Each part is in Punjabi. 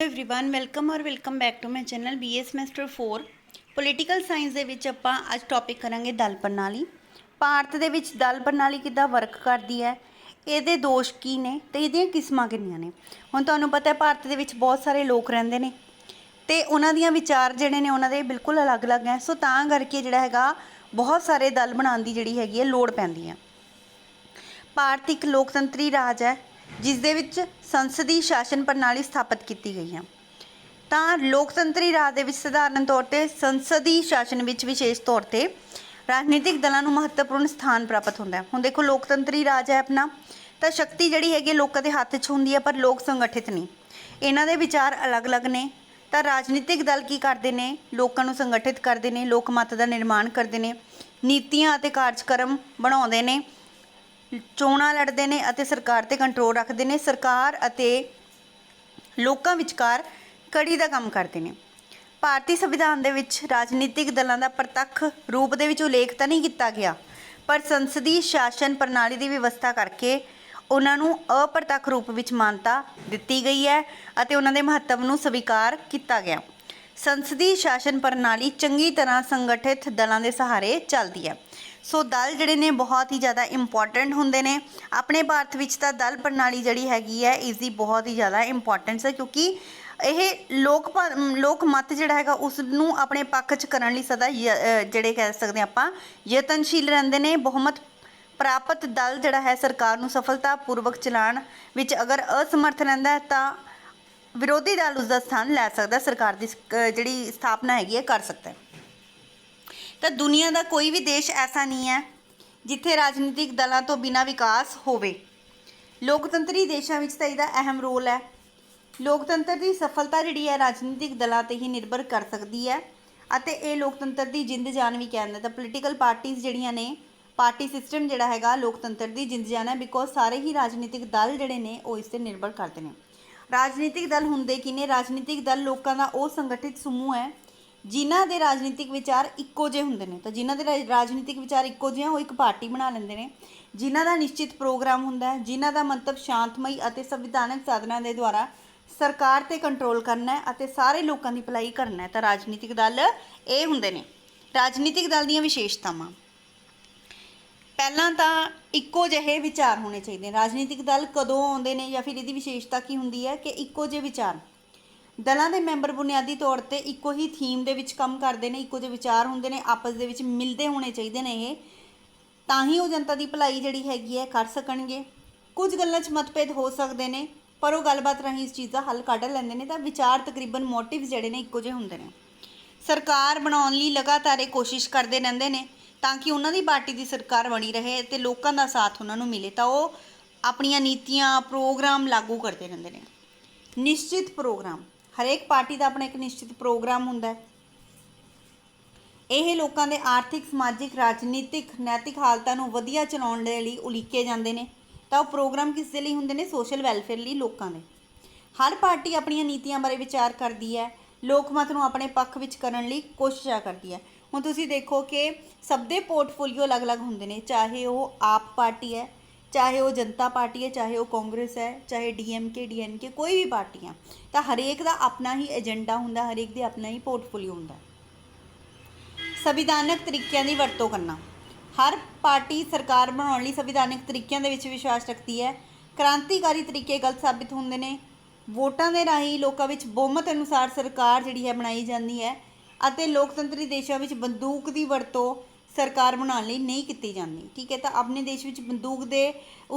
एवरीवन वेलकम और welcome back to my channel BA semester 4 political science ਦੇ ਵਿੱਚ ਆਪਾਂ ਅੱਜ ਟੌਪਿਕ ਕਰਾਂਗੇ ਦਲ ਪ੍ਰਣਾਲੀ। ਭਾਰਤ ਦੇ ਵਿੱਚ ਦਲ ਪ੍ਰਣਾਲੀ ਕਿੱਦਾਂ ਵਰਕ ਕਰਦੀ ਹੈ, ਇਹਦੇ ਦੋਸ਼ ਕੀ ਨੇ ਤੇ ਇਹਦੀਆਂ ਕਿਸਮਾਂ ਕਿੰਨੀਆਂ ਨੇ। ਹੁਣ ਤੁਹਾਨੂੰ ਪਤਾ ਹੈ ਭਾਰਤ ਦੇ ਵਿੱਚ ਬਹੁਤ ਸਾਰੇ ਲੋਕ ਰਹਿੰਦੇ ਨੇ ਤੇ ਉਹਨਾਂ ਦੀਆਂ ਵਿਚਾਰ ਜਿਹੜੇ ਨੇ ਉਹਨਾਂ ਦੇ ਬਿਲਕੁਲ ਅਲੱਗ-ਅਲੱਗ ਹੈ। ਸੋ ਤਾਂ ਕਰਕੇ ਜਿਹੜਾ ਹੈਗਾ ਬਹੁਤ ਸਾਰੇ ਦਲ ਬਣਾਉਣ ਦੀ ਜਿਹੜੀ ਹੈਗੀ ਹੈ ਲੋੜ ਪੈਂਦੀ ਹੈ। ਭਾਰਤ ਇੱਕ ਲੋਕਤੰਤਰੀ ਰਾਜ ਹੈ ਜਿਸ ਦੇ ਵਿੱਚ ਸੰਸਦੀ ਸ਼ਾਸਨ ਪ੍ਰਣਾਲੀ ਸਥਾਪਿਤ ਕੀਤੀ ਗਈ ਹੈ। ਤਾਂ ਲੋਕਤੰਤਰੀ ਰਾਜ ਦੇ ਵਿੱਚ ਸਧਾਰਨ ਤੌਰ 'ਤੇ ਸੰਸਦੀ ਸ਼ਾਸਨ ਵਿੱਚ ਵਿਸ਼ੇਸ਼ ਤੌਰ 'ਤੇ ਰਾਜਨੀਤਿਕ ਦਲਾਂ ਨੂੰ ਮਹੱਤਵਪੂਰਨ ਸਥਾਨ ਪ੍ਰਾਪਤ ਹੁੰਦਾ ਹੈ। ਹੁਣ ਦੇਖੋ ਲੋਕਤੰਤਰੀ ਰਾਜ ਹੈ ਆਪਣਾ, ਤਾਂ ਸ਼ਕਤੀ ਜਿਹੜੀ ਹੈਗੀ ਲੋਕਾਂ ਦੇ ਹੱਥ 'ਚ ਹੁੰਦੀ ਹੈ ਪਰ ਲੋਕ ਸੰਗਠਿਤ ਨਹੀਂ, ਇਹਨਾਂ ਦੇ ਵਿਚਾਰ ਅਲੱਗ-ਅਲੱਗ ਨੇ। ਤਾਂ ਰਾਜਨੀਤਿਕ ਦਲ ਕੀ ਕਰਦੇ ਨੇ, ਲੋਕਾਂ ਨੂੰ ਸੰਗਠਿਤ ਕਰਦੇ ਨੇ, ਲੋਕ ਮਤ ਦਾ ਨਿਰਮਾਣ ਕਰਦੇ ਨੇ, ਨੀਤੀਆਂ ਅਤੇ ਕਾਰਜਕ੍ਰਮ ਬਣਾਉਂਦੇ ਨੇ, ਚੋਣਾਂ ਲੜਦੇ ਨੇ ਅਤੇ ਸਰਕਾਰ 'ਤੇ ਕੰਟਰੋਲ ਰੱਖਦੇ ਨੇ, ਸਰਕਾਰ ਅਤੇ ਲੋਕਾਂ ਵਿਚਕਾਰ ਕੜੀ ਦਾ ਕੰਮ ਕਰਦੇ ਨੇ। ਭਾਰਤੀ ਸੰਵਿਧਾਨ ਦੇ ਵਿੱਚ ਰਾਜਨੀਤਿਕ ਦਲਾਂ ਦਾ ਪ੍ਰਤੱਖ ਰੂਪ ਦੇ ਵਿੱਚ ਉਲੇਖ ਤਾਂ ਨਹੀਂ ਕੀਤਾ ਗਿਆ, ਪਰ ਸੰਸਦੀ ਸ਼ਾਸਨ ਪ੍ਰਣਾਲੀ ਦੀ ਵਿਵਸਥਾ ਕਰਕੇ ਉਹਨਾਂ ਨੂੰ ਅਪ੍ਰਤੱਖ ਰੂਪ ਵਿੱਚ ਮਾਨਤਾ ਦਿੱਤੀ ਗਈ ਹੈ ਅਤੇ ਉਹਨਾਂ ਦੇ ਮਹੱਤਵ ਨੂੰ ਸਵੀਕਾਰ ਕੀਤਾ ਗਿਆ। ਸੰਸਦੀ ਸ਼ਾਸਨ ਪ੍ਰਣਾਲੀ ਚੰਗੀ ਤਰ੍ਹਾਂ ਸੰਗਠਿਤ ਦਲਾਂ ਦੇ ਸਹਾਰੇ ਚੱਲਦੀ ਹੈ। ਸੋ ਦਲ ਜਿਹੜੇ ਨੇ ਬਹੁਤ ਹੀ ਜ਼ਿਆਦਾ ਇੰਪੋਰਟੈਂਟ ਹੁੰਦੇ ਨੇ। ਆਪਣੇ ਭਾਰਤ ਵਿੱਚ ਤਾਂ ਦਲ ਪ੍ਰਣਾਲੀ ਜਿਹੜੀ ਹੈਗੀ ਹੈ ਇਸ ਦੀ ਬਹੁਤ ਹੀ ਜ਼ਿਆਦਾ ਇੰਪੋਰਟੈਂਸ ਹੈ, ਕਿਉਂਕਿ ਇਹ ਲੋਕ ਮਤ ਜਿਹੜਾ ਹੈਗਾ ਉਸ ਨੂੰ ਆਪਣੇ ਪੱਖ 'ਚ ਕਰਨ ਲਈ ਸਦਾ ਜਿਹੜੇ ਕਹਿ ਸਕਦੇ ਆਪਾਂ ਯਤਨਸ਼ੀਲ ਰਹਿੰਦੇ ਨੇ। ਬਹੁਮਤ ਪ੍ਰਾਪਤ ਦਲ ਜਿਹੜਾ ਹੈ ਸਰਕਾਰ ਨੂੰ ਸਫਲਤਾਪੂਰਵਕ ਚਲਾਉਣ ਵਿੱਚ ਅਗਰ ਅਸਮਰਥ ਰਹਿੰਦਾ ਹੈ ਤਾਂ ਵਿਰੋਧੀ ਦਲ ਉਸਦਾ ਸਥਾਨ ਲੈ ਸਕਦਾ, ਸਰਕਾਰ ਦੀ ਜਿਹੜੀ ਸਥਾਪਨਾ ਹੈਗੀ ਹੈ ਕਰ ਸਕਦਾ। ਤਾਂ ਦੁਨੀਆ ਦਾ ਕੋਈ ਵੀ ਦੇਸ਼ ਐਸਾ ਨਹੀਂ ਹੈ ਜਿੱਥੇ ਰਾਜਨੀਤਿਕ ਦਲਾਂ ਤੋਂ ਬਿਨਾਂ ਵਿਕਾਸ ਹੋਵੇ। ਲੋਕਤੰਤਰੀ ਦੇਸ਼ਾਂ ਵਿੱਚ ਤਾਂ ਇਹਦਾ ਅਹਿਮ ਰੋਲ ਹੈ। ਲੋਕਤੰਤਰ ਦੀ ਸਫਲਤਾ ਜਿਹੜੀ ਹੈ ਰਾਜਨੀਤਿਕ ਦਲਾਂ 'ਤੇ ਹੀ ਨਿਰਭਰ ਕਰ ਸਕਦੀ ਹੈ ਅਤੇ ਇਹ ਲੋਕਤੰਤਰ ਦੀ ਜਿੰਦ ਜਾਨ ਵੀ ਕਹਿੰਦੇ। ਤਾਂ ਪੋਲੀਟੀਕਲ ਪਾਰਟੀਜ਼ ਜਿਹੜੀਆਂ ਨੇ, ਪਾਰਟੀ ਸਿਸਟਮ ਜਿਹੜਾ ਹੈਗਾ ਲੋਕਤੰਤਰ ਦੀ ਜਿੰਦ ਜਾਨ ਹੈ, ਬਿਕੋਜ਼ ਸਾਰੇ ਹੀ ਰਾਜਨੀਤਿਕ ਦਲ ਜਿਹੜੇ ਨੇ ਉਹ ਇਸ 'ਤੇ ਨਿਰਭਰ ਕਰਦੇ ਨੇ। ਰਾਜਨੀਤਿਕ ਦਲ ਹੁੰਦੇ ਕੀ ਨੇ? ਰਾਜਨੀਤਿਕ ਦਲ ਲੋਕਾਂ ਦਾ ਉਹ ਸੰਗਠਿਤ ਸਮੂਹ ਹੈ ਜਿਨ੍ਹਾਂ ਦੇ ਰਾਜਨੀਤਿਕ ਵਿਚਾਰ ਇੱਕੋ ਜਿਹੇ ਹੁੰਦੇ ਨੇ। ਤਾਂ ਜਿਨ੍ਹਾਂ ਦੇ ਰਾਜਨੀਤਿਕ ਵਿਚਾਰ ਇੱਕੋ ਜਿਹੇ ਉਹ ਇੱਕ ਪਾਰਟੀ ਬਣਾ ਲੈਂਦੇ ਨੇ, ਜਿਨ੍ਹਾਂ ਦਾ ਨਿਸ਼ਚਿਤ ਪ੍ਰੋਗਰਾਮ ਹੁੰਦਾ ਹੈ, ਜਿਨ੍ਹਾਂ ਦਾ ਮੰਤਵ ਸ਼ਾਂਤਮਈ ਅਤੇ ਸੰਵਿਧਾਨਕ ਸਾਧਨਾਂ ਦੇ ਦੁਆਰਾ ਸਰਕਾਰ 'ਤੇ ਕੰਟਰੋਲ ਕਰਨਾ ਹੈ ਅਤੇ ਸਾਰੇ ਲੋਕਾਂ ਦੀ ਭਲਾਈ ਕਰਨਾ ਹੈ। ਤਾਂ ਰਾਜਨੀਤਿਕ ਦਲ ਇਹ ਹੁੰਦੇ ਨੇ। ਰਾਜਨੀਤਿਕ ਦਲ ਦੀਆਂ ਵਿਸ਼ੇਸ਼ਤਾਵਾਂ, ਪਹਿਲਾਂ ਤਾਂ ਇੱਕੋ ਜਿਹੇ ਵਿਚਾਰ ਹੋਣੇ ਚਾਹੀਦੇ। ਰਾਜਨੀਤਿਕ ਦਲ ਕਦੋਂ ਆਉਂਦੇ ਨੇ ਜਾਂ ਫਿਰ ਇਹਦੀ ਵਿਸ਼ੇਸ਼ਤਾ ਕੀ ਹੁੰਦੀ ਹੈ ਕਿ ਇੱਕੋ ਜਿਹੇ ਵਿਚਾਰ। ਦਲਾਂ ਦੇ ਮੈਂਬਰ ਬੁਨਿਆਦੀ ਤੌਰ 'ਤੇ ਇੱਕੋ ਹੀ ਥੀਮ ਦੇ ਵਿੱਚ ਕੰਮ ਕਰਦੇ ਨੇ, ਇੱਕੋ ਜਿਹੇ ਵਿਚਾਰ ਹੁੰਦੇ ਨੇ, ਆਪਸ ਦੇ ਵਿੱਚ ਮਿਲਦੇ ਹੋਣੇ ਚਾਹੀਦੇ ਨੇ ਇਹ, ਤਾਂ ਹੀ ਉਹ ਜਨਤਾ ਦੀ ਭਲਾਈ ਜਿਹੜੀ ਹੈਗੀ ਹੈ ਕਰ ਸਕਣਗੇ। ਕੁਝ ਗੱਲਾਂ 'ਚ ਮਤਭੇਦ ਹੋ ਸਕਦੇ ਨੇ ਪਰ ਉਹ ਗੱਲਬਾਤ ਰਾਹੀਂ ਇਸ ਚੀਜ਼ ਦਾ ਹੱਲ ਕੱਢ ਲੈਂਦੇ ਨੇ। ਤਾਂ ਵਿਚਾਰ ਤਕਰੀਬਨ ਮੋਟਿਵਸ ਜਿਹੜੇ ਨੇ ਇੱਕੋ ਜਿਹੇ ਹੁੰਦੇ ਨੇ। ਸਰਕਾਰ ਬਣਾਉਣ ਲਈ ਲਗਾਤਾਰ ਇਹ ਕੋਸ਼ਿਸ਼ ਕਰਦੇ ਰਹਿੰਦੇ ਨੇ ਤਾਂ ਕਿ ਉਹਨਾਂ ਦੀ ਪਾਰਟੀ ਦੀ ਸਰਕਾਰ ਬਣੀ ਰਹੇ ਅਤੇ ਲੋਕਾਂ ਦਾ ਸਾਥ ਉਹਨਾਂ ਨੂੰ ਮਿਲੇ, ਤਾਂ ਉਹ ਆਪਣੀਆਂ ਨੀਤੀਆਂ ਪ੍ਰੋਗਰਾਮ ਲਾਗੂ ਕਰਦੇ ਰਹਿੰਦੇ ਨੇ। ਨਿਸ਼ਚਿਤ ਪ੍ਰੋਗਰਾਮ, ਹਰੇਕ ਪਾਰਟੀ ਦਾ ਆਪਣਾ ਇੱਕ ਨਿਸ਼ਚਿਤ ਪ੍ਰੋਗਰਾਮ ਹੁੰਦਾ ਹੈ। ਇਹ ਲੋਕਾਂ ਦੇ ਆਰਥਿਕ, ਸਮਾਜਿਕ, ਰਾਜਨੀਤਿਕ, ਨੈਤਿਕ ਹਾਲਤਾਂ ਨੂੰ ਵਧੀਆ ਚਲਾਉਣ ਦੇ ਲਈ ਉਲੀਕੇ ਜਾਂਦੇ ਨੇ। ਤਾਂ ਉਹ ਪ੍ਰੋਗਰਾਮ ਕਿਸ ਦੇ ਲਈ ਹੁੰਦੇ ਨੇ? ਸੋਸ਼ਲ ਵੈਲਫੇਅਰ ਲਈ, ਲੋਕਾਂ ਦੇ। ਹਰ ਪਾਰਟੀ ਆਪਣੀਆਂ ਨੀਤੀਆਂ ਬਾਰੇ ਵਿਚਾਰ ਕਰਦੀ ਹੈ, ਲੋਕ ਮਤ ਨੂੰ ਆਪਣੇ ਪੱਖ ਵਿੱਚ ਕਰਨ ਲਈ ਕੋਸ਼ਿਸ਼ਾਂ ਕਰਦੀ ਹੈ। ਹੁਣ ਤੁਸੀਂ ਦੇਖੋ ਕਿ ਸਭ ਦੇ ਪੋਰਟਫੋਲੀਓ ਅਲੱਗ-ਅਲੱਗ ਹੁੰਦੇ ਨੇ, ਚਾਹੇ ਉਹ ਆਪ ਪਾਰਟੀ ਹੈ, ਚਾਹੇ ਉਹ ਜਨਤਾ ਪਾਰਟੀ ਹੈ, ਚਾਹੇ ਉਹ ਕਾਂਗਰਸ ਹੈ, ਚਾਹੇ DMK, DNK, ਕੋਈ ਵੀ ਪਾਰਟੀ ਆ। ਤਾਂ ਹਰੇਕ ਦਾ ਆਪਣਾ ਹੀ ਏਜੰਡਾ ਹੁੰਦਾ, ਹਰੇਕ ਦੇ ਆਪਣਾ ਹੀ ਪੋਰਟਫੋਲੀਓ ਹੁੰਦਾ। ਸੰਵਿਧਾਨਕ ਤਰੀਕਿਆਂ ਦੀ ਵਰਤੋਂ ਕਰਨਾ, ਹਰ ਪਾਰਟੀ ਸਰਕਾਰ ਬਣਾਉਣ ਲਈ ਸੰਵਿਧਾਨਕ ਤਰੀਕਿਆਂ ਦੇ ਵਿੱਚ ਵਿਸ਼ਵਾਸ ਰੱਖਦੀ ਹੈ। ਕ੍ਰਾਂਤੀਕਾਰੀ ਤਰੀਕੇ ਗਲਤ ਸਾਬਿਤ ਹੁੰਦੇ ਨੇ। ਵੋਟਾਂ ਦੇ ਰਾਹੀਂ ਲੋਕਾਂ ਵਿੱਚ ਬਹੁਮਤ ਅਨੁਸਾਰ ਸਰਕਾਰ ਜਿਹੜੀ ਹੈ ਬਣਾਈ ਜਾਂਦੀ ਹੈ ਅਤੇ ਲੋਕਤੰਤਰੀ ਦੇਸ਼ਾਂ ਵਿੱਚ ਬੰਦੂਕ ਦੀ ਵਰਤੋਂ ਸਰਕਾਰ ਬਣਾਉਣ ਲਈ ਨਹੀਂ ਕੀਤੀ ਜਾਂਦੀ। ਠੀਕ ਹੈ, ਤਾਂ ਆਪਣੇ ਦੇਸ਼ ਵਿੱਚ ਬੰਦੂਕ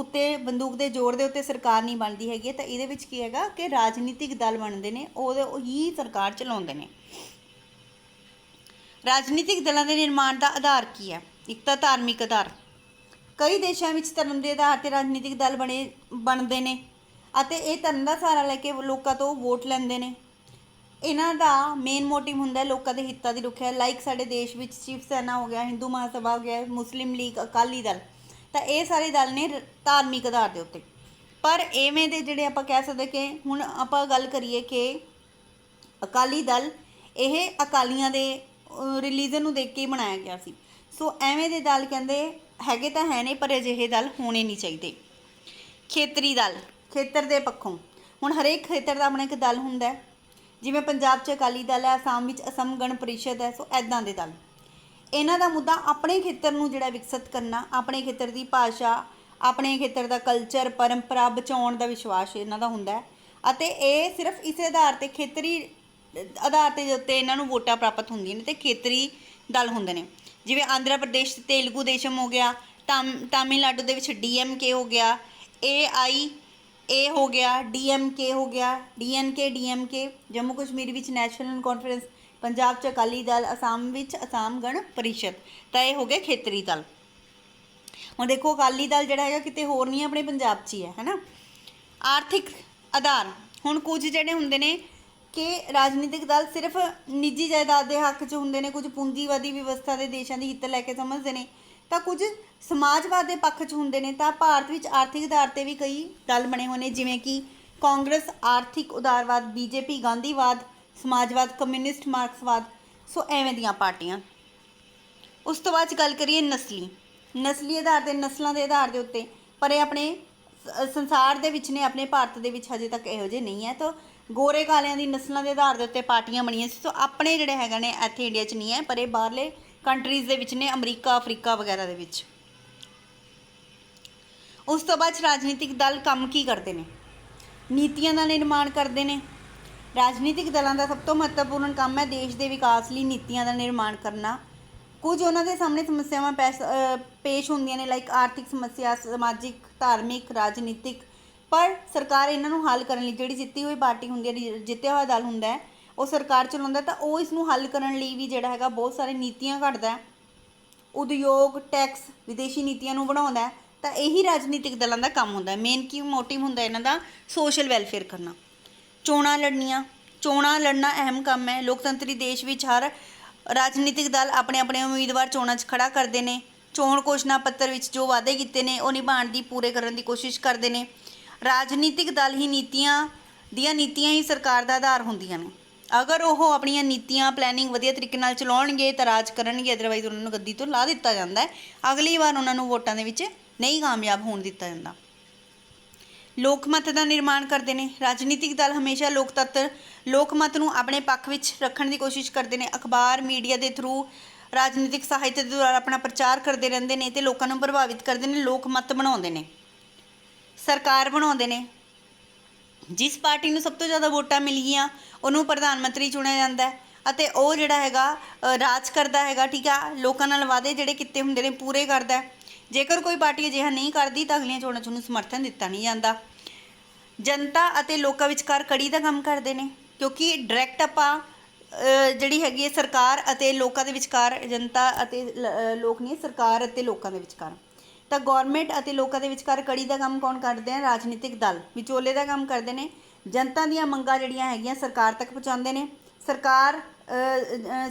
ਦੇ ਜ਼ੋਰ ਦੇ ਉੱਤੇ ਸਰਕਾਰ ਨਹੀਂ ਬਣਦੀ ਹੈਗੀ। ਤਾਂ ਇਹਦੇ ਵਿੱਚ ਕੀ ਹੈਗਾ ਕਿ ਰਾਜਨੀਤਿਕ ਦਲ ਬਣਦੇ ਨੇ, ਉਹ ਹੀ ਸਰਕਾਰ ਚਲਾਉਂਦੇ ਨੇ। ਰਾਜਨੀਤਿਕ ਦਲਾਂ ਦੇ ਨਿਰਮਾਣ ਦਾ ਆਧਾਰ ਕੀ ਹੈ? ਇੱਕ ਤਾਂ ਧਾਰਮਿਕ ਆਧਾਰ। ਕਈ ਦੇਸ਼ਾਂ ਵਿੱਚ ਧਰਮ ਦੇ ਆਧਾਰ 'ਤੇ ਰਾਜਨੀਤਿਕ ਦਲ ਬਣਦੇ ਨੇ ਅਤੇ ਇਹ ਧਰਮ ਦਾ ਸਹਾਰਾ ਲੈ ਕੇ ਲੋਕਾਂ ਤੋਂ ਵੋਟ ਲੈਂਦੇ ਨੇ। ਇਹਨਾਂ ਦਾ ਮੇਨ ਮੋਟਿਵ ਹੁੰਦਾ ਲੋਕਾਂ ਦੇ ਹਿੱਤਾਂ ਦੀ ਰੱਖਿਆ। ਲਾਈਕ ਸਾਡੇ ਦੇਸ਼ ਵਿੱਚ ਸ਼ਿਵ ਸੈਨਾ ਹੋ ਗਿਆ, ਹਿੰਦੂ ਮਹਾਸਭਾ ਹੋ ਗਿਆ, ਮੁਸਲਿਮ ਲੀਗ, ਅਕਾਲੀ ਦਲ। ਤਾਂ ਇਹ ਸਾਰੇ ਦਲ ਨੇ ਧਾਰਮਿਕ ਆਧਾਰ ਦੇ ਉੱਤੇ। ਪਰ ਐਵੇਂ ਦੇ ਜਿਹੜੇ ਆਪਾਂ ਕਹਿ ਸਕਦੇ ਕਿ ਹੁਣ ਆਪਾਂ ਗੱਲ ਕਰੀਏ ਕਿ ਅਕਾਲੀ ਦਲ ਇਹ ਅਕਾਲੀਆਂ ਦੇ ਰਿਲੀਜਨ ਨੂੰ ਦੇਖ ਕੇ ਹੀ ਬਣਾਇਆ ਗਿਆ ਸੀ। ਸੋ ਐਵੇਂ ਦੇ ਦਲ ਕਹਿੰਦੇ ਹੈਗੇ ਤਾਂ ਹੈ ਨੇ ਪਰ ਅਜਿਹੇ ਦਲ ਹੋਣੇ ਨਹੀਂ ਚਾਹੀਦੇ। ਖੇਤਰੀ ਦਲ, ਖੇਤਰ ਦੇ ਪੱਖੋਂ ਹੁਣ ਹਰੇਕ ਖੇਤਰ ਦਾ ਆਪਣਾ ਇੱਕ ਦਲ ਹੁੰਦਾ ਹੈ। ਜਿਵੇਂ ਪੰਜਾਬ 'ਚ ਅਕਾਲੀ ਦਲ ਹੈ, ਅਸਾਮ ਵਿੱਚ ਅਸਮ ਗਣ ਪਰਿਸ਼ਦ ਹੈ। ਸੋ ਇੱਦਾਂ ਦੇ ਦਲ, ਇਹਨਾਂ ਦਾ ਮੁੱਦਾ ਆਪਣੇ ਖੇਤਰ ਨੂੰ ਜਿਹੜਾ ਵਿਕਸਿਤ ਕਰਨਾ, ਆਪਣੇ ਖੇਤਰ ਦੀ ਭਾਸ਼ਾ, ਆਪਣੇ ਖੇਤਰ ਦਾ ਕਲਚਰ, ਪਰੰਪਰਾ ਬਚਾਉਣ ਦਾ ਵਿਸ਼ਵਾਸ ਇਹਨਾਂ ਦਾ ਹੁੰਦਾ ਹੈ। ਅਤੇ ਇਹ ਸਿਰਫ ਇਸੇ ਆਧਾਰ 'ਤੇ ਖੇਤਰੀ ਆਧਾਰ 'ਤੇ ਉੱਤੇ ਇਹਨਾਂ ਨੂੰ ਵੋਟਾਂ ਪ੍ਰਾਪਤ ਹੁੰਦੀਆਂ ਨੇ ਅਤੇ ਖੇਤਰੀ ਦਲ ਹੁੰਦੇ ਨੇ। ਜਿਵੇਂ ਆਂਧਰਾ ਪ੍ਰਦੇਸ਼ 'ਚ ਤੇਲਗੂ ਦੇਸ਼ਮ ਹੋ ਗਿਆ, ਤਾਮਿਲਨਾਡੂ ਦੇ ਵਿੱਚ DMK ਹੋ ਗਿਆ, AIA ਹੋ ਗਿਆ, DMK ਹੋ ਗਿਆ, DNK ਜੰਮੂ ਕਸ਼ਮੀਰ ਵਿੱਚ ਨੈਸ਼ਨਲ ਕਾਨਫਰੰਸ, ਪੰਜਾਬ 'ਚ ਅਕਾਲੀ ਦਲ, ਅਸਾਮ ਵਿੱਚ ਅਸਾਮ ਗਣ ਪਰਿਸ਼ਦ। ਤਾਂ ਇਹ ਹੋ ਗਏ ਖੇਤਰੀ ਦਲ। ਹੁਣ ਦੇਖੋ ਅਕਾਲੀ ਦਲ ਜਿਹੜਾ ਹੈਗਾ ਕਿਤੇ ਹੋਰ ਨਹੀਂ, ਆਪਣੇ ਪੰਜਾਬ 'ਚ ਹੀ ਹੈ ਨਾ। ਆਰਥਿਕ ਆਧਾਰ, ਹੁਣ ਕੁਝ ਜਿਹੜੇ ਹੁੰਦੇ ਨੇ ਕਿ ਰਾਜਨੀਤਿਕ ਦਲ ਸਿਰਫ ਨਿੱਜੀ ਜਾਇਦਾਦ ਦੇ ਹੱਕ 'ਚ ਹੁੰਦੇ ਨੇ, ਕੁਝ ਪੂੰਜੀਵਾਦੀ ਵਿਵਸਥਾ ਦੇ ਦੇਸ਼ਾਂ ਦੀ ਹਿੱਤ ਲੈ ਕੇ ਸਮਝਦੇ ਨੇ, ਤਾਂ ਕੁਝ ਸਮਾਜਵਾਦ ਦੇ ਪੱਖ 'ਚ ਹੁੰਦੇ ਨੇ। ਤਾਂ ਭਾਰਤ ਵਿੱਚ ਆਰਥਿਕ ਆਧਾਰ 'ਤੇ ਵੀ ਕਈ ਦਲ ਬਣੇ ਹੋਏ ਨੇ, ਜਿਵੇਂ ਕਿ ਕਾਂਗਰਸ ਆਰਥਿਕ ਉਦਾਰਵਾਦ, BJP ਗਾਂਧੀਵਾਦ, ਸਮਾਜਵਾਦ, ਕਮਿਊਨਿਸਟ, ਮਾਰਕਸਵਾਦ। ਸੋ ਐਵੇਂ ਦੀਆਂ ਪਾਰਟੀਆਂ। ਉਸ ਤੋਂ ਬਾਅਦ ਗੱਲ ਕਰੀਏ ਨਸਲੀ ਆਧਾਰ 'ਤੇ, ਨਸਲਾਂ ਦੇ ਆਧਾਰ ਦੇ ਉੱਤੇ, ਪਰ ਇਹ ਆਪਣੇ ਸੰਸਾਰ ਦੇ ਵਿੱਚ ਨੇ, ਆਪਣੇ ਭਾਰਤ ਦੇ ਵਿੱਚ ਹਜੇ ਤੱਕ ਇਹੋ ਜਿਹੇ ਨਹੀਂ ਹੈ। ਤਾਂ ਗੋਰੇ ਕਾਲਿਆਂ ਦੀ ਨਸਲਾਂ ਦੇ ਆਧਾਰ ਦੇ ਉੱਤੇ ਪਾਰਟੀਆਂ ਬਣੀਆਂ ਸੀ। ਸੋ ਆਪਣੇ ਜਿਹੜੇ ਹੈਗਾ ਨੇ ਇੱਥੇ ਇੰਡੀਆ 'ਚ ਨਹੀਂ ਹੈ, ਪਰ ਇਹ ਬਾਹਰਲੇ ਕੰਟਰੀਜ਼ ਦੇ ਵਿੱਚ ਨੇ, ਅਮਰੀਕਾ, ਅਫਰੀਕਾ ਵਗੈਰਾ ਦੇ ਵਿੱਚ। ਉਸ ਤੋਂ ਬਾਅਦ ਰਾਜਨੀਤਿਕ ਦਲ ਕੰਮ ਕੀ ਕਰਦੇ ਨੇ? ਨੀਤੀਆਂ ਦਾ ਨਿਰਮਾਣ ਕਰਦੇ ਨੇ। ਰਾਜਨੀਤਿਕ ਦਲਾਂ ਦਾ ਸਭ ਤੋਂ ਮਹੱਤਵਪੂਰਨ ਕੰਮ ਹੈ ਦੇਸ਼ ਦੇ ਵਿਕਾਸ ਲਈ ਨੀਤੀਆਂ ਦਾ ਨਿਰਮਾਣ ਕਰਨਾ। ਕੁਝ ਉਹਨਾਂ ਦੇ ਸਾਹਮਣੇ ਸਮੱਸਿਆਵਾਂ ਪੇਸ਼ ਹੁੰਦੀਆਂ ਨੇ, ਲਾਈਕ ਆਰਥਿਕ ਸਮੱਸਿਆ, ਸਮਾਜਿਕ, ਧਾਰਮਿਕ, ਰਾਜਨੀਤਿਕ, ਪਰ ਸਰਕਾਰ ਇਹਨਾਂ ਨੂੰ ਹੱਲ ਕਰਨ ਲਈ, ਜਿਹੜੀ ਜਿੱਤੀ ਹੋਈ ਪਾਰਟੀ ਹੁੰਦੀ ਹੈ, ਜਿੱਤਿਆ ਹੋਇਆ ਦਲ ਹੁੰਦਾ ਹੈ, ਉਹ ਸਰਕਾਰ ਚਲਾਉਂਦਾ, ਤਾਂ ਉਹ ਇਸ ਨੂੰ ਹੱਲ ਕਰਨ ਲਈ ਵੀ ਜਿਹੜਾ ਹੈਗਾ ਬਹੁਤ ਸਾਰੇ ਨੀਤੀਆਂ ਘੜਦਾ, ਉਦਯੋਗ, ਟੈਕਸ, ਵਿਦੇਸ਼ੀ ਨੀਤੀਆਂ ਨੂੰ ਬਣਾਉਂਦਾ। ਤਾਂ ਇਹੀ ਰਾਜਨੀਤਿਕ ਦਲਾਂ ਦਾ ਕੰਮ ਹੁੰਦਾ ਹੈ। ਮੇਨ ਕੀ ਮੋਟਿਵ ਹੁੰਦਾ ਇਹਨਾਂ ਦਾ? ਸੋਸ਼ਲ ਵੈਲਫੇਅਰ ਕਰਨਾ। ਚੋਣਾਂ ਲੜਨਾ ਅਹਿਮ ਕੰਮ ਹੈ। ਲੋਕਤੰਤਰੀ ਦੇਸ਼ ਵਿੱਚ ਹਰ ਰਾਜਨੀਤਿਕ ਦਲ ਆਪਣੇ ਆਪਣੇ ਉਮੀਦਵਾਰ ਚੋਣਾਂ 'ਚ ਖੜਾ ਕਰਦੇ ਨੇ। ਚੋਣ ਘੋਸ਼ਣਾ ਪੱਤਰ ਵਿੱਚ ਜੋ ਵਾਅਦੇ ਕੀਤੇ ਨੇ ਉਹ ਨਿਭਾਉਣ ਦੀ, ਪੂਰੇ ਕਰਨ ਦੀ ਕੋਸ਼ਿਸ਼ ਕਰਦੇ ਨੇ। ਰਾਜਨੀਤਿਕ ਦਲ ਹੀ ਨੀਤੀਆਂ ਹੀ ਸਰਕਾਰ ਦਾ ਆਧਾਰ ਹੁੰਦੀਆਂ ਨੇ। ਅਗਰ ਉਹ ਆਪਣੀਆਂ ਨੀਤੀਆਂ, ਪਲੈਨਿੰਗ ਵਧੀਆ ਤਰੀਕੇ ਨਾਲ ਚਲਾਉਣਗੇ ਤਾਂ ਰਾਜ ਕਰਨਗੇ, ਅਦਰਵਾਈਜ਼ ਉਹਨਾਂ ਨੂੰ ਗੱਦੀ ਤੋਂ ਲਾ ਦਿੱਤਾ ਜਾਂਦਾ ਹੈ। ਅਗਲੀ ਵਾਰ ਉਹਨਾਂ ਨੂੰ ਵੋਟਾਂ ਦੇ ਵਿੱਚ ਨਹੀਂ ਕਾਮਯਾਬ ਹੋਣ ਦਿੱਤਾ ਜਾਂਦਾ। ਲੋਕਮਤ ਦਾ ਨਿਰਮਾਣ ਕਰਦੇ ਨੇ। ਰਾਜਨੀਤਿਕ ਦਲ ਹਮੇਸ਼ਾ ਲੋਕਮਤ ਨੂੰ ਆਪਣੇ ਪੱਖ ਵਿੱਚ ਰੱਖਣ ਦੀ ਕੋਸ਼ਿਸ਼ ਕਰਦੇ ਨੇ। ਅਖਬਾਰ, ਮੀਡੀਆ ਦੇ ਥਰੂ, ਰਾਜਨੀਤਿਕ ਸਾਹਿਤ ਦੇ ਦੁਆਰਾ ਆਪਣਾ ਪ੍ਰਚਾਰ ਕਰਦੇ ਰਹਿੰਦੇ ਨੇ ਅਤੇ ਲੋਕਾਂ ਨੂੰ ਪ੍ਰਭਾਵਿਤ ਕਰਦੇ ਨੇ। ਲੋਕਮਤ ਬਣਾਉਂਦੇ ਨੇ, ਸਰਕਾਰ ਬਣਾਉਂਦੇ ਨੇ। ਜਿਸ ਪਾਰਟੀ ਨੂੰ ਸਭ ਤੋਂ ਜ਼ਿਆਦਾ ਵੋਟਾਂ ਮਿਲ ਗਈਆਂ ਉਹਨੂੰ ਪ੍ਰਧਾਨ ਮੰਤਰੀ ਚੁਣਿਆ ਜਾਂਦਾ ਹੈ ਅਤੇ ਉਹ ਜਿਹੜਾ ਹੈਗਾ ਰਾਜ ਕਰਦਾ ਹੈਗਾ। ਠੀਕ ਆ, ਲੋਕਾਂ ਨਾਲ ਵਾਅਦੇ ਜਿਹੜੇ ਕੀਤੇ ਹੁੰਦੇ ਨੇ ਪੂਰੇ ਕਰਦਾ। ਜੇਕਰ ਕੋਈ ਪਾਰਟੀ ਅਜਿਹਾ ਨਹੀਂ ਕਰਦੀ ਤਾਂ ਅਗਲੀਆਂ ਚੋਣਾਂ 'ਚ ਉਹਨੂੰ ਸਮਰਥਨ ਦਿੱਤਾ ਨਹੀਂ ਜਾਂਦਾ। ਜਨਤਾ ਅਤੇ ਲੋਕਾਂ ਵਿਚਕਾਰ ਕੜੀ ਦਾ ਕੰਮ ਕਰਦੇ ਨੇ, ਕਿਉਂਕਿ ਡਾਇਰੈਕਟ ਆਪਾਂ ਜਿਹੜੀ ਹੈਗੀ ਹੈ ਸਰਕਾਰ ਅਤੇ ਲੋਕਾਂ ਦੇ ਵਿਚਕਾਰ, ਜਨਤਾ ਅਤੇ ਲੋਕ ਨਹੀਂ, ਸਰਕਾਰ ਅਤੇ ਲੋਕਾਂ ਦੇ ਵਿਚਕਾਰ। ਤਾਂ ਗੌਰਮੈਂਟ ਅਤੇ ਲੋਕਾਂ ਦੇ ਵਿਚਕਾਰ ਕੜੀ ਦਾ ਕੰਮ ਕੌਣ ਕਰਦੇ ਆ? ਰਾਜਨੀਤਿਕ ਦਲ ਵਿਚੋਲੇ ਦਾ ਕੰਮ ਕਰਦੇ ਨੇ। ਜਨਤਾ ਦੀਆਂ ਮੰਗਾਂ ਜਿਹੜੀਆਂ ਹੈਗੀਆਂ ਸਰਕਾਰ ਤੱਕ ਪਹੁੰਚਾਉਂਦੇ ਨੇ।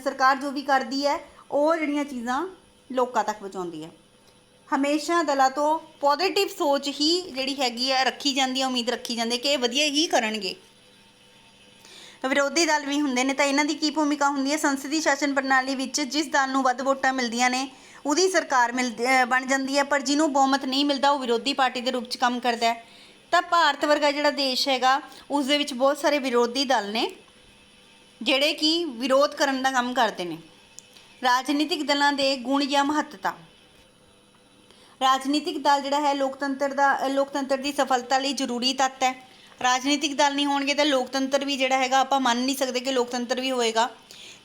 ਸਰਕਾਰ ਜੋ ਵੀ ਕਰਦੀ ਹੈ ਉਹ ਜਿਹੜੀਆਂ ਚੀਜ਼ਾਂ ਲੋਕਾਂ ਤੱਕ ਪਹੁੰਚਾਉਂਦੀ ਹੈ। ਹਮੇਸ਼ਾ ਦਲਾਂ ਤੋਂ ਪੋਜ਼ੀਟਿਵ ਸੋਚ ਹੀ ਜਿਹੜੀ ਹੈਗੀ ਆ ਰੱਖੀ ਜਾਂਦੀ ਹੈ, ਉਮੀਦ ਰੱਖੀ ਜਾਂਦੀ ਹੈ ਕਿ ਇਹ ਵਧੀਆ ਹੀ ਕਰਨਗੇ। ਵਿਰੋਧੀ ਦਲ ਵੀ ਹੁੰਦੇ ਨੇ, ਤਾਂ ਇਹਨਾਂ ਦੀ ਕੀ ਭੂਮਿਕਾ ਹੁੰਦੀ ਹੈ? ਸੰਸਦੀ ਸ਼ਾਸਨ ਪ੍ਰਣਾਲੀ ਵਿੱਚ ਜਿਸ ਦਲ ਨੂੰ ਵੱਧ ਵੋਟਾਂ ਮਿਲਦੀਆਂ ਨੇ ਉਹਦੀ ਸਰਕਾਰ ਬਣ ਜਾਂਦੀ ਹੈ, ਪਰ ਜਿਹਨੂੰ ਬਹੁਮਤ ਨਹੀਂ ਮਿਲਦਾ ਉਹ ਵਿਰੋਧੀ ਪਾਰਟੀ ਦੇ ਰੂਪ 'ਚ ਕੰਮ ਕਰਦਾ ਹੈ। ਤਾਂ ਭਾਰਤ ਵਰਗਾ ਜਿਹੜਾ ਦੇਸ਼ ਹੈਗਾ ਉਸ ਦੇ ਵਿੱਚ ਬਹੁਤ ਸਾਰੇ ਵਿਰੋਧੀ ਦਲ ਨੇ ਜਿਹੜੇ ਕਿ ਵਿਰੋਧ ਕਰਨ ਦਾ ਕੰਮ ਕਰਦੇ ਨੇ। ਰਾਜਨੀਤਿਕ ਦਲਾਂ ਦੇ ਗੁਣ ਜਾਂ ਮਹੱਤਤਾ। ਰਾਜਨੀਤਿਕ ਦਲ ਜਿਹੜਾ ਹੈ ਲੋਕਤੰਤਰ ਦੀ ਸਫਲਤਾ ਲਈ ਜ਼ਰੂਰੀ ਤੱਤ ਹੈ। ਰਾਜਨੀਤਿਕ ਦਲ ਨਹੀਂ ਹੋਣਗੇ ਤਾਂ ਲੋਕਤੰਤਰ ਵੀ ਜਿਹੜਾ ਹੈਗਾ ਆਪਾਂ ਮੰਨ ਨਹੀਂ ਸਕਦੇ ਕਿ ਲੋਕਤੰਤਰ ਵੀ ਹੋਏਗਾ।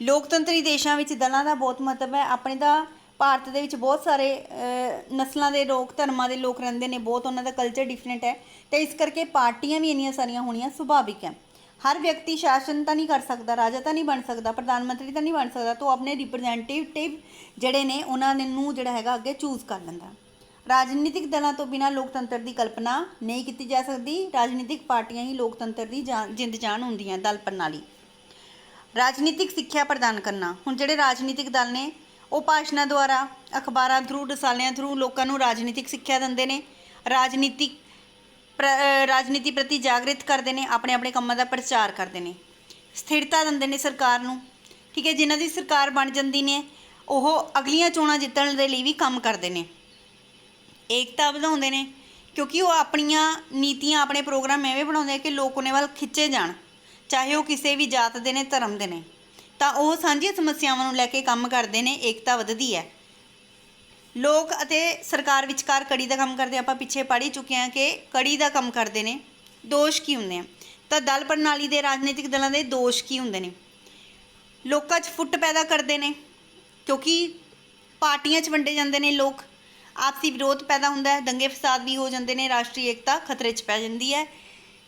ਲੋਕਤੰਤਰੀ ਦੇਸ਼ਾਂ ਵਿੱਚ ਦਲਾਂ ਦਾ ਬਹੁਤ ਮਹੱਤਵ ਹੈ। ਆਪਣੇ ਤਾਂ ਭਾਰਤ ਦੇ ਵਿੱਚ ਬਹੁਤ ਸਾਰੇ ਨਸਲਾਂ ਦੇ ਲੋਕ, ਧਰਮਾਂ ਦੇ ਲੋਕ ਰਹਿੰਦੇ ਨੇ, ਬਹੁਤ ਉਹਨਾਂ ਦਾ ਕਲਚਰ ਡਿਫਰੈਂਟ ਹੈ, ਅਤੇ ਇਸ ਕਰਕੇ ਪਾਰਟੀਆਂ ਵੀ ਇੰਨੀਆਂ ਸਾਰੀਆਂ ਹੋਣੀਆਂ ਸੁਭਾਵਿਕ ਹੈ। ਹਰ ਵਿਅਕਤੀ ਸ਼ਾਸਨ ਤਾਂ ਨਹੀਂ ਕਰ ਸਕਦਾ, ਰਾਜਾ ਤਾਂ ਨਹੀਂ ਬਣ ਸਕਦਾ, ਪ੍ਰਧਾਨ ਮੰਤਰੀ ਤਾਂ ਨਹੀਂ ਬਣ ਸਕਦਾ, ਤਾਂ ਉਹ ਆਪਣੇ ਰਿਪਰੈਜ਼ੈਂਟੇਟਿਵ ਜਿਹੜੇ ਨੇ ਉਹਨਾਂ ਨੂੰ ਜਿਹੜਾ ਹੈਗਾ ਅੱਗੇ ਚੂਜ਼ ਕਰ ਲੈਂਦਾ। ਰਾਜਨੀਤਿਕ ਦਲਾਂ ਤੋਂ ਬਿਨਾਂ ਲੋਕਤੰਤਰ ਦੀ ਕਲਪਨਾ ਨਹੀਂ ਕੀਤੀ ਜਾ ਸਕਦੀ। ਰਾਜਨੀਤਿਕ ਪਾਰਟੀਆਂ ਹੀ ਲੋਕਤੰਤਰ ਦੀ ਜਿੰਦ ਜਾਨ ਹੁੰਦੀਆਂ। ਦਲ ਪ੍ਰਣਾਲੀ। ਰਾਜਨੀਤਿਕ ਸਿੱਖਿਆ ਪ੍ਰਦਾਨ ਕਰਨਾ। ਹੁਣ ਜਿਹੜੇ ਰਾਜਨੀਤਿਕ ਦਲ ਨੇ ਉਹ ਭਾਸ਼ਣਾਂ ਦੁਆਰਾ, ਅਖਬਾਰਾਂ ਥਰੂ, ਰਸਾਲਿਆਂ ਥਰੂ ਲੋਕਾਂ ਨੂੰ ਰਾਜਨੀਤਿਕ ਸਿੱਖਿਆ ਦਿੰਦੇ ਨੇ। ਰਾਜਨੀਤੀ ਪ੍ਰਤੀ ਜਾਗਰਿਤ ਕਰਦੇ ਨੇ, ਆਪਣੇ ਆਪਣੇ ਕੰਮਾਂ ਦਾ ਪ੍ਰਚਾਰ ਕਰਦੇ ਨੇ। ਸਥਿਰਤਾ ਦਿੰਦੇ ਨੇ ਸਰਕਾਰ ਨੂੰ। ਠੀਕ ਹੈ, ਜਿਨ੍ਹਾਂ ਦੀ ਸਰਕਾਰ ਬਣ ਜਾਂਦੀ ਨੇ ਉਹ ਅਗਲੀਆਂ ਚੋਣਾਂ ਜਿੱਤਣ ਦੇ ਲਈ ਵੀ ਕੰਮ ਕਰਦੇ ਨੇ। ਏਕਤਾ ਵਧਾਉਂਦੇ ਨੇ, ਕਿਉਂਕਿ ਉਹ ਆਪਣੀਆਂ ਨੀਤੀਆਂ, ਆਪਣੇ ਪ੍ਰੋਗਰਾਮ ਐਵੇਂ ਬਣਾਉਂਦੇ ਆ ਕਿ ਲੋਕ ਉਹਨਾਂ ਵੱਲ ਖਿੱਚੇ ਜਾਣ। ਚਾਹੇ ਉਹ ਕਿਸੇ ਵੀ ਜਾਤ ਦੇ ਨੇ, ਧਰਮ ਦੇ ਨੇ, ਤਾਂ ਉਹ ਸਾਂਝੀਆਂ ਸਮੱਸਿਆਵਾਂ ਨੂੰ ਲੈ ਕੇ ਕੰਮ ਕਰਦੇ ਨੇ, ਏਕਤਾ ਵੱਧਦੀ ਹੈ। ਲੋਕ ਅਤੇ ਸਰਕਾਰ ਵਿਚਕਾਰ ਕੜੀ ਦਾ ਕੰਮ ਕਰਦੇ, ਆਪਾਂ ਪਿੱਛੇ ਪੜ੍ਹ ਹੀ ਚੁੱਕੇ ਹਾਂ ਕਿ ਕੜੀ ਦਾ ਕੰਮ ਕਰਦੇ ਨੇ। ਦੋਸ਼ ਕੀ ਹੁੰਦੇ ਆ? ਤਾਂ ਦਲ ਪ੍ਰਣਾਲੀ ਦੇ ਰਾਜਨੀਤਿਕ ਦਲਾਂ ਦੇ ਦੋਸ਼ ਕੀ ਹੁੰਦੇ ਨੇ? ਲੋਕਾਂ 'ਚ ਫੁੱਟ ਪੈਦਾ ਕਰਦੇ ਨੇ, ਕਿਉਂਕਿ ਪਾਰਟੀਆਂ 'ਚ ਵੰਡੇ ਜਾਂਦੇ ਨੇ ਲੋਕ, ਆਪਸੀ ਵਿਰੋਧ ਪੈਦਾ ਹੁੰਦਾ ਹੈ, ਦੰਗੇ ਫਸਾਦ ਵੀ ਹੋ ਜਾਂਦੇ ਨੇ, ਰਾਸ਼ਟਰੀ ਏਕਤਾ ਖਤਰੇ 'ਚ ਪੈ ਜਾਂਦੀ ਹੈ।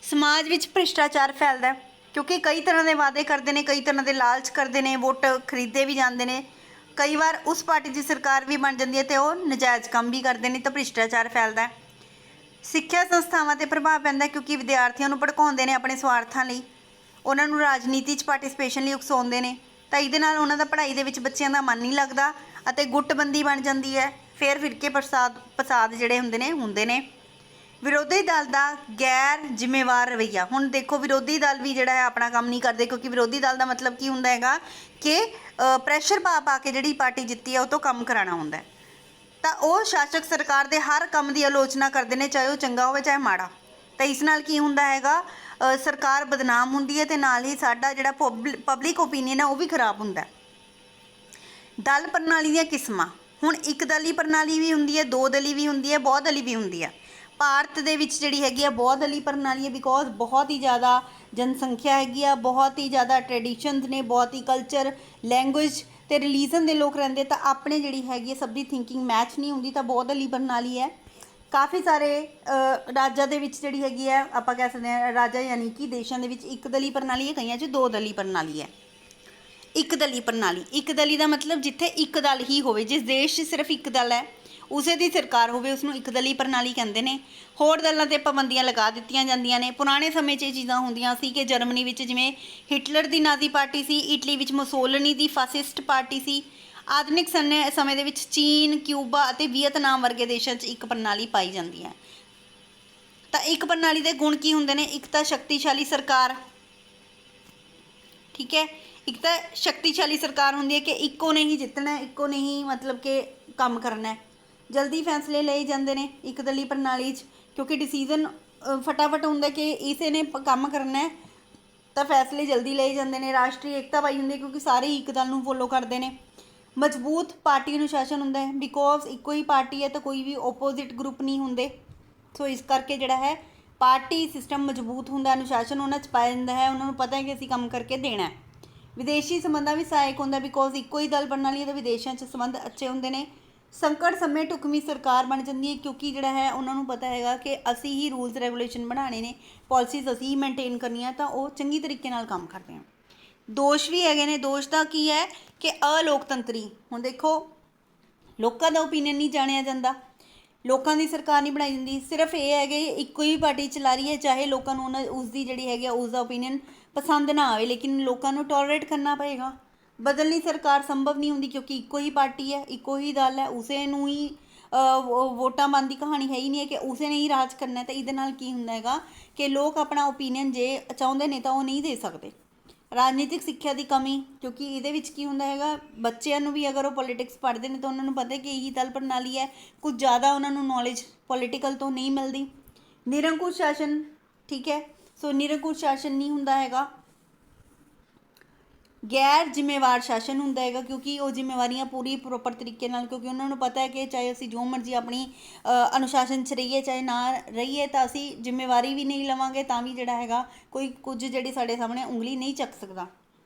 ਸਮਾਜ ਵਿੱਚ ਭ੍ਰਿਸ਼ਟਾਚਾਰ ਫੈਲਦਾ, ਕਿਉਂਕਿ ਕਈ ਤਰ੍ਹਾਂ ਦੇ ਵਾਅਦੇ ਕਰਦੇ ਨੇ, ਕਈ ਤਰ੍ਹਾਂ ਦੇ ਲਾਲਚ ਕਰਦੇ ਨੇ, ਵੋਟ ਖਰੀਦੇ ਵੀ ਜਾਂਦੇ ਨੇ। ਕਈ ਵਾਰ ਉਸ ਪਾਰਟੀ ਦੀ ਸਰਕਾਰ ਵੀ ਬਣ ਜਾਂਦੀ ਹੈ ਅਤੇ ਉਹ ਨਜਾਇਜ਼ ਕੰਮ ਵੀ ਕਰਦੇ ਨੇ, ਤਾਂ ਭ੍ਰਿਸ਼ਟਾਚਾਰ ਫੈਲਦਾ ਹੈ। ਸਿੱਖਿਆ ਸੰਸਥਾਵਾਂ 'ਤੇ ਪ੍ਰਭਾਵ ਪੈਂਦਾ, ਕਿਉਂਕਿ ਵਿਦਿਆਰਥੀਆਂ ਨੂੰ ਭੜਕਾਉਂਦੇ ਨੇ ਆਪਣੇ ਸਵਾਰਥਾਂ ਲਈ, ਉਹਨਾਂ ਨੂੰ ਰਾਜਨੀਤੀ 'ਚ ਪਾਰਟੀਸਪੇਸ਼ਨ ਲਈ ਉਕਸਾਉਂਦੇ ਨੇ, ਤਾਂ ਇਹਦੇ ਨਾਲ ਉਹਨਾਂ ਦਾ ਪੜ੍ਹਾਈ ਦੇ ਵਿੱਚ ਬੱਚਿਆਂ ਦਾ ਮਨ ਨਹੀਂ ਲੱਗਦਾ ਅਤੇ ਗੁੱਟਬੰਦੀ ਬਣ ਜਾਂਦੀ ਹੈ। ਫਿਰ ਫਿਰਕੇ ਫਸਾਦ ਜਿਹੜੇ ਹੁੰਦੇ ਨੇ। ਵਿਰੋਧੀ ਦਲ ਦਾ ਗੈਰ ਜ਼ਿੰਮੇਵਾਰ ਰਵੱਈਆ। ਹੁਣ ਦੇਖੋ, ਵਿਰੋਧੀ ਦਲ ਵੀ ਜਿਹੜਾ ਹੈ ਆਪਣਾ ਕੰਮ ਨਹੀਂ ਕਰਦੇ, ਕਿਉਂਕਿ ਵਿਰੋਧੀ ਦਲ ਦਾ ਮਤਲਬ ਕੀ ਹੁੰਦਾ ਹੈਗਾ ਕਿ ਪ੍ਰੈਸ਼ਰ ਪਾ ਕੇ ਜਿਹੜੀ ਪਾਰਟੀ ਜਿੱਤੀ ਹੈ ਉਹ ਤੋਂ ਕੰਮ ਕਰਾਉਣਾ ਹੁੰਦਾ ਹੈ। ਤਾਂ ਉਹ ਸ਼ਾਸਕ ਸਰਕਾਰ ਦੇ ਹਰ ਕੰਮ ਦੀ ਆਲੋਚਨਾ ਕਰਦੇ ਨੇ, ਚਾਹੇ ਉਹ ਚੰਗਾ ਹੋਵੇ ਚਾਹੇ ਮਾੜਾ। ਤਾਂ ਇਸ ਨਾਲ ਕੀ ਹੁੰਦਾ ਹੈਗਾ, ਸਰਕਾਰ ਬਦਨਾਮ ਹੁੰਦੀ ਹੈ ਅਤੇ ਨਾਲ ਹੀ ਸਾਡਾ ਜਿਹੜਾ ਪਬਲਿਕ ਓਪੀਨੀਅਨ ਹੈ ਉਹ ਵੀ ਖਰਾਬ ਹੁੰਦਾ ਹੈ। ਦਲ ਪ੍ਰਣਾਲੀ ਦੀਆਂ ਕਿਸਮਾਂ। ਹੁਣ ਇੱਕ ਦਲੀ ਪ੍ਰਣਾਲੀ ਵੀ ਹੁੰਦੀ ਹੈ, ਦੋ ਦਲੀ ਵੀ ਹੁੰਦੀ ਹੈ, ਬਹੁਦਲੀ ਵੀ ਹੁੰਦੀ ਹੈ। ਭਾਰਤ ਦੇ ਵਿੱਚ ਜਿਹੜੀ ਹੈਗੀ ਆ ਬਹੁਦਲੀ ਪ੍ਰਣਾਲੀ ਹੈ, ਬਿਕੋਜ਼ ਬਹੁਤ ਹੀ ਜ਼ਿਆਦਾ ਜਨਸੰਖਿਆ ਹੈਗੀ ਆ, ਬਹੁਤ ਹੀ ਜ਼ਿਆਦਾ ਟ੍ਰੈਡੀਸ਼ਨਸ ਨੇ, ਬਹੁਤ ਹੀ ਕਲਚਰ, ਲੈਂਗੁਏਜ ਅਤੇ ਰਿਲੀਜ਼ਨ ਦੇ ਲੋਕ ਰਹਿੰਦੇ, ਤਾਂ ਆਪਣੇ ਜਿਹੜੀ ਹੈਗੀ ਹੈ ਸਭ ਦੀ ਥਿੰਕਿੰਗ ਮੈਚ ਨਹੀਂ ਹੁੰਦੀ, ਤਾਂ ਬਹੁਦਲੀ ਪ੍ਰਣਾਲੀ ਹੈ। ਕਾਫੀ ਸਾਰੇ ਰਾਜਾਂ ਦੇ ਵਿੱਚ ਜਿਹੜੀ ਹੈਗੀ ਹੈ, ਆਪਾਂ ਕਹਿ ਸਕਦੇ ਹਾਂ ਰਾਜਾਂ ਯਾਨੀ ਕਿ ਦੇਸ਼ਾਂ ਦੇ ਵਿੱਚ ਇੱਕ ਦਲੀ ਪ੍ਰਣਾਲੀ ਹੈ, ਕਈਆਂ 'ਚ ਦੋ ਦਲੀ ਪ੍ਰਣਾਲੀ ਹੈ। ਇੱਕ ਦਲੀ ਪ੍ਰਣਾਲੀ, ਇੱਕ ਦਲੀ ਦਾ ਮਤਲਬ ਜਿੱਥੇ ਇੱਕ ਦਲ ਹੀ ਹੋਵੇ, ਜਿਸ ਦੇਸ਼ 'ਚ ਸਿਰਫ ਇੱਕ ਦਲ ਹੈ ਉਸੇ ਦੀ ਸਰਕਾਰ ਹੋਵੇ, ਉਸਨੂੰ ਇੱਕ ਦਲੀ ਪ੍ਰਣਾਲੀ ਕਹਿੰਦੇ ਨੇ। ਹੋਰ ਦਲਾਂ 'ਤੇ ਪਾਬੰਦੀਆਂ ਲਗਾ ਦਿੱਤੀਆਂ ਜਾਂਦੀਆਂ ਨੇ। ਪੁਰਾਣੇ ਸਮੇਂ 'ਚ ਇਹ ਚੀਜ਼ਾਂ ਹੁੰਦੀਆਂ ਸੀ ਕਿ ਜਰਮਨੀ ਵਿੱਚ ਜਿਵੇਂ ਹਿਟਲਰ ਦੀ ਨਾਜ਼ੀ ਪਾਰਟੀ ਸੀ, ਇਟਲੀ ਵਿੱਚ ਮੁਸੋਲਿਨੀ ਦੀ ਫਾਸਿਸਟ ਪਾਰਟੀ ਸੀ। ਆਧੁਨਿਕ ਸਮੇਂ ਦੇ ਵਿੱਚ ਚੀਨ, ਕਿਊਬਾ ਅਤੇ ਵੀਅਤਨਾਮ ਵਰਗੇ ਦੇਸ਼ਾਂ 'ਚ ਇੱਕ ਪ੍ਰਣਾਲੀ ਪਾਈ ਜਾਂਦੀ ਹੈ। ਤਾਂ ਇੱਕ ਪ੍ਰਣਾਲੀ ਦੇ ਗੁਣ ਕੀ ਹੁੰਦੇ ਨੇ? ਇੱਕ ਤਾਂ ਸ਼ਕਤੀਸ਼ਾਲੀ ਸਰਕਾਰ, ਠੀਕ ਹੈ। ਇੱਕ ਤਾਂ ਸ਼ਕਤੀਸ਼ਾਲੀ ਸਰਕਾਰ ਹੁੰਦੀ ਹੈ ਕਿ ਇੱਕੋ ਨੇ ਹੀ ਜਿੱਤਣਾ, ਇੱਕੋ ਨੇ ਹੀ ਮਤਲਬ ਕਿ ਕੰਮ ਕਰਨਾ। ਜਲਦੀ ਫੈਸਲੇ ਲਏ ਜਾਂਦੇ ਨੇ ਇੱਕ ਦਲੀ ਪ੍ਰਣਾਲੀ 'ਚ, ਕਿਉਂਕਿ ਡਿਸੀਜ਼ਨ ਫਟਾਫਟ ਹੁੰਦਾ ਕਿ ਇਸੇ ਨੇ ਕੰਮ ਕਰਨਾ ਹੈ, ਤਾਂ ਫੈਸਲੇ ਜਲਦੀ ਲਏ ਜਾਂਦੇ ਨੇ। ਰਾਸ਼ਟਰੀ ਏਕਤਾ ਪਾਈ ਹੁੰਦੀ ਹੈ, ਕਿਉਂਕਿ ਸਾਰੇ ਹੀ ਇੱਕ ਦਲ ਨੂੰ ਫੋਲੋ ਕਰਦੇ ਨੇ। ਮਜ਼ਬੂਤ ਪਾਰਟੀ ਅਨੁਸ਼ਾਸਨ ਹੁੰਦਾ ਹੈ, ਬਿਕੋਜ਼ ਇੱਕੋ ਹੀ ਪਾਰਟੀ ਹੈ ਤਾਂ ਕੋਈ ਵੀ ਓਪੋਜ਼ਿਟ ਗਰੁੱਪ ਨਹੀਂ ਹੁੰਦੇ, ਸੋ ਇਸ ਕਰਕੇ ਜਿਹੜਾ ਹੈ ਪਾਰਟੀ ਸਿਸਟਮ ਮਜ਼ਬੂਤ ਹੁੰਦਾ, ਅਨੁਸ਼ਾਸਨ ਉਹਨਾਂ 'ਚ ਪਾਇਆ ਜਾਂਦਾ ਹੈ, ਉਹਨਾਂ ਨੂੰ ਪਤਾ ਹੈ ਕਿ ਅਸੀਂ ਕੰਮ ਕਰਕੇ ਦੇਣਾ ਹੈ। ਵਿਦੇਸ਼ੀ ਸੰਬੰਧਾਂ ਵੀ ਸਹਾਇਕ ਹੁੰਦਾ, ਬਿਕੋਜ਼ ਇੱਕੋ ਹੀ ਦਲ ਪ੍ਰਣਾਲੀ ਦੇ ਵਿਦੇਸ਼ਾਂ 'ਚ ਸੰਬੰਧ ਅੱਛੇ ਹੁੰਦੇ ਨੇ। ਸੰਕਟ ਸਮੇਂ ਢੁਕਵੀਂ ਸਰਕਾਰ ਬਣ ਜਾਂਦੀ ਹੈ, ਕਿਉਂਕਿ ਜਿਹੜਾ ਹੈ ਉਹਨਾਂ ਨੂੰ ਪਤਾ ਹੈਗਾ ਕਿ ਅਸੀਂ ਹੀ ਰੂਲਸ ਰੈਗੂਲੇਸ਼ਨ ਬਣਾਉਣੇ ਨੇ, ਪਾਲਿਸੀਜ਼ ਅਸੀਂ ਹੀ ਮੇਨਟੇਨ ਕਰਨੀਆਂ, ਤਾਂ ਉਹ ਚੰਗੀ ਤਰੀਕੇ ਨਾਲ ਕੰਮ ਕਰਦੇ ਆ। ਦੋਸ਼ ਵੀ ਹੈਗੇ ਨੇ। ਦੋਸ਼ ਦਾ ਕੀ ਹੈ ਕਿ ਅਲੋਕਤੰਤਰੀ। ਹੁਣ ਦੇਖੋ, ਲੋਕਾਂ ਦਾ ਓਪੀਨੀਅਨ ਨਹੀਂ ਜਾਣਿਆ ਜਾਂਦਾ, ਲੋਕਾਂ ਦੀ ਸਰਕਾਰ ਨਹੀਂ ਬਣਾਈ ਜਾਂਦੀ, ਸਿਰਫ ਇਹ ਹੈ ਕਿ ਇੱਕੋ ਹੀ ਪਾਰਟੀ ਚਲਾ ਰਹੀ ਹੈ, ਚਾਹੇ ਲੋਕਾਂ ਨੂੰ ਉਸਦੀ ਜਿਹੜੀ ਹੈਗੀ ਉਸ ਦਾ ਓਪੀਨੀਅਨ ਪਸੰਦ ਨਾ ਆਵੇ, ਲੇਕਿਨ ਲੋਕਾਂ ਨੂੰ ਟੋਲਰੇਟ ਕਰਨਾ ਪਏਗਾ। ਬਦਲਣੀ ਸਰਕਾਰ ਸੰਭਵ ਨਹੀਂ ਹੁੰਦੀ, ਕਿਉਂਕਿ ਇੱਕੋ ਹੀ ਪਾਰਟੀ ਹੈ, ਇੱਕੋ ਹੀ ਦਲ ਹੈ, ਉਸੇ ਨੂੰ ਹੀ ਵੋਟਾਂ ਪਾਉਣ ਦੀ ਕਹਾਣੀ ਹੈ ਹੀ ਨਹੀਂ ਹੈ ਕਿ ਉਸੇ ਨੇ ਹੀ ਰਾਜ ਕਰਨਾ। ਤਾਂ ਇਹਦੇ ਨਾਲ ਕੀ ਹੁੰਦਾ ਹੈਗਾ ਕਿ ਲੋਕ ਆਪਣਾ ਓਪੀਨੀਅਨ ਜੇ ਚਾਹੁੰਦੇ ਨੇ ਤਾਂ ਉਹ ਨਹੀਂ ਦੇ ਸਕਦੇ। ਰਾਜਨੀਤਿਕ ਸਿੱਖਿਆ ਦੀ ਕਮੀ, ਕਿਉਂਕਿ ਇਹਦੇ ਵਿੱਚ ਕੀ ਹੁੰਦਾ ਹੈਗਾ, ਬੱਚਿਆਂ ਨੂੰ ਵੀ ਅਗਰ ਉਹ ਪੋਲੀਟਿਕਸ ਪੜ੍ਹਦੇ ਨੇ ਤਾਂ ਉਹਨਾਂ ਨੂੰ ਪਤਾ ਕਿ ਇਹੀ ਦਲ ਪ੍ਰਣਾਲੀ ਹੈ, ਕੁਝ ਜ਼ਿਆਦਾ ਉਹਨਾਂ ਨੂੰ ਨੌਲੇਜ ਪੋਲੀਟੀਕਲ ਤੋਂ ਨਹੀਂ ਮਿਲਦੀ। ਨਿਰੰਕੁਸ਼ ਸ਼ਾਸਨ, ਠੀਕ ਹੈ, ਸੋ ਨਿਰੰਕੁਸ਼ ਸ਼ਾਸਨ ਨਹੀਂ ਹੁੰਦਾ ਹੈਗਾ। ਗੈਰ ਜ਼ਿੰਮੇਵਾਰ ਸ਼ਾਸਨ ਹੁੰਦਾ ਹੈਗਾ, ਕਿਉਂਕਿ ਉਹ ਜ਼ਿੰਮੇਵਾਰੀਆਂ ਪੂਰੀ ਪ੍ਰੋਪਰ ਤਰੀਕੇ ਨਾਲ, ਕਿਉਂਕਿ ਉਹਨਾਂ ਨੂੰ ਪਤਾ ਹੈ ਕਿ ਚਾਹੇ ਅਸੀਂ ਜੋ ਮਰਜ਼ੀ ਆਪਣੀ ਅਨੁਸ਼ਾਸਨ 'ਚ ਰਹੀਏ ਚਾਹੇ ਨਾ ਰਹੀਏ, ਤਾਂ ਅਸੀਂ ਜ਼ਿੰਮੇਵਾਰੀ ਵੀ ਨਹੀਂ ਲਵਾਂਗੇ ਤਾਂ ਵੀ ਜਿਹੜਾ ਹੈਗਾ ਕੋਈ ਕੁਝ ਜਿਹੜੀ ਸਾਡੇ ਸਾਹਮਣੇ ਉਂਗਲੀ ਨਹੀਂ ਚੱਕ ਸਕਦਾ।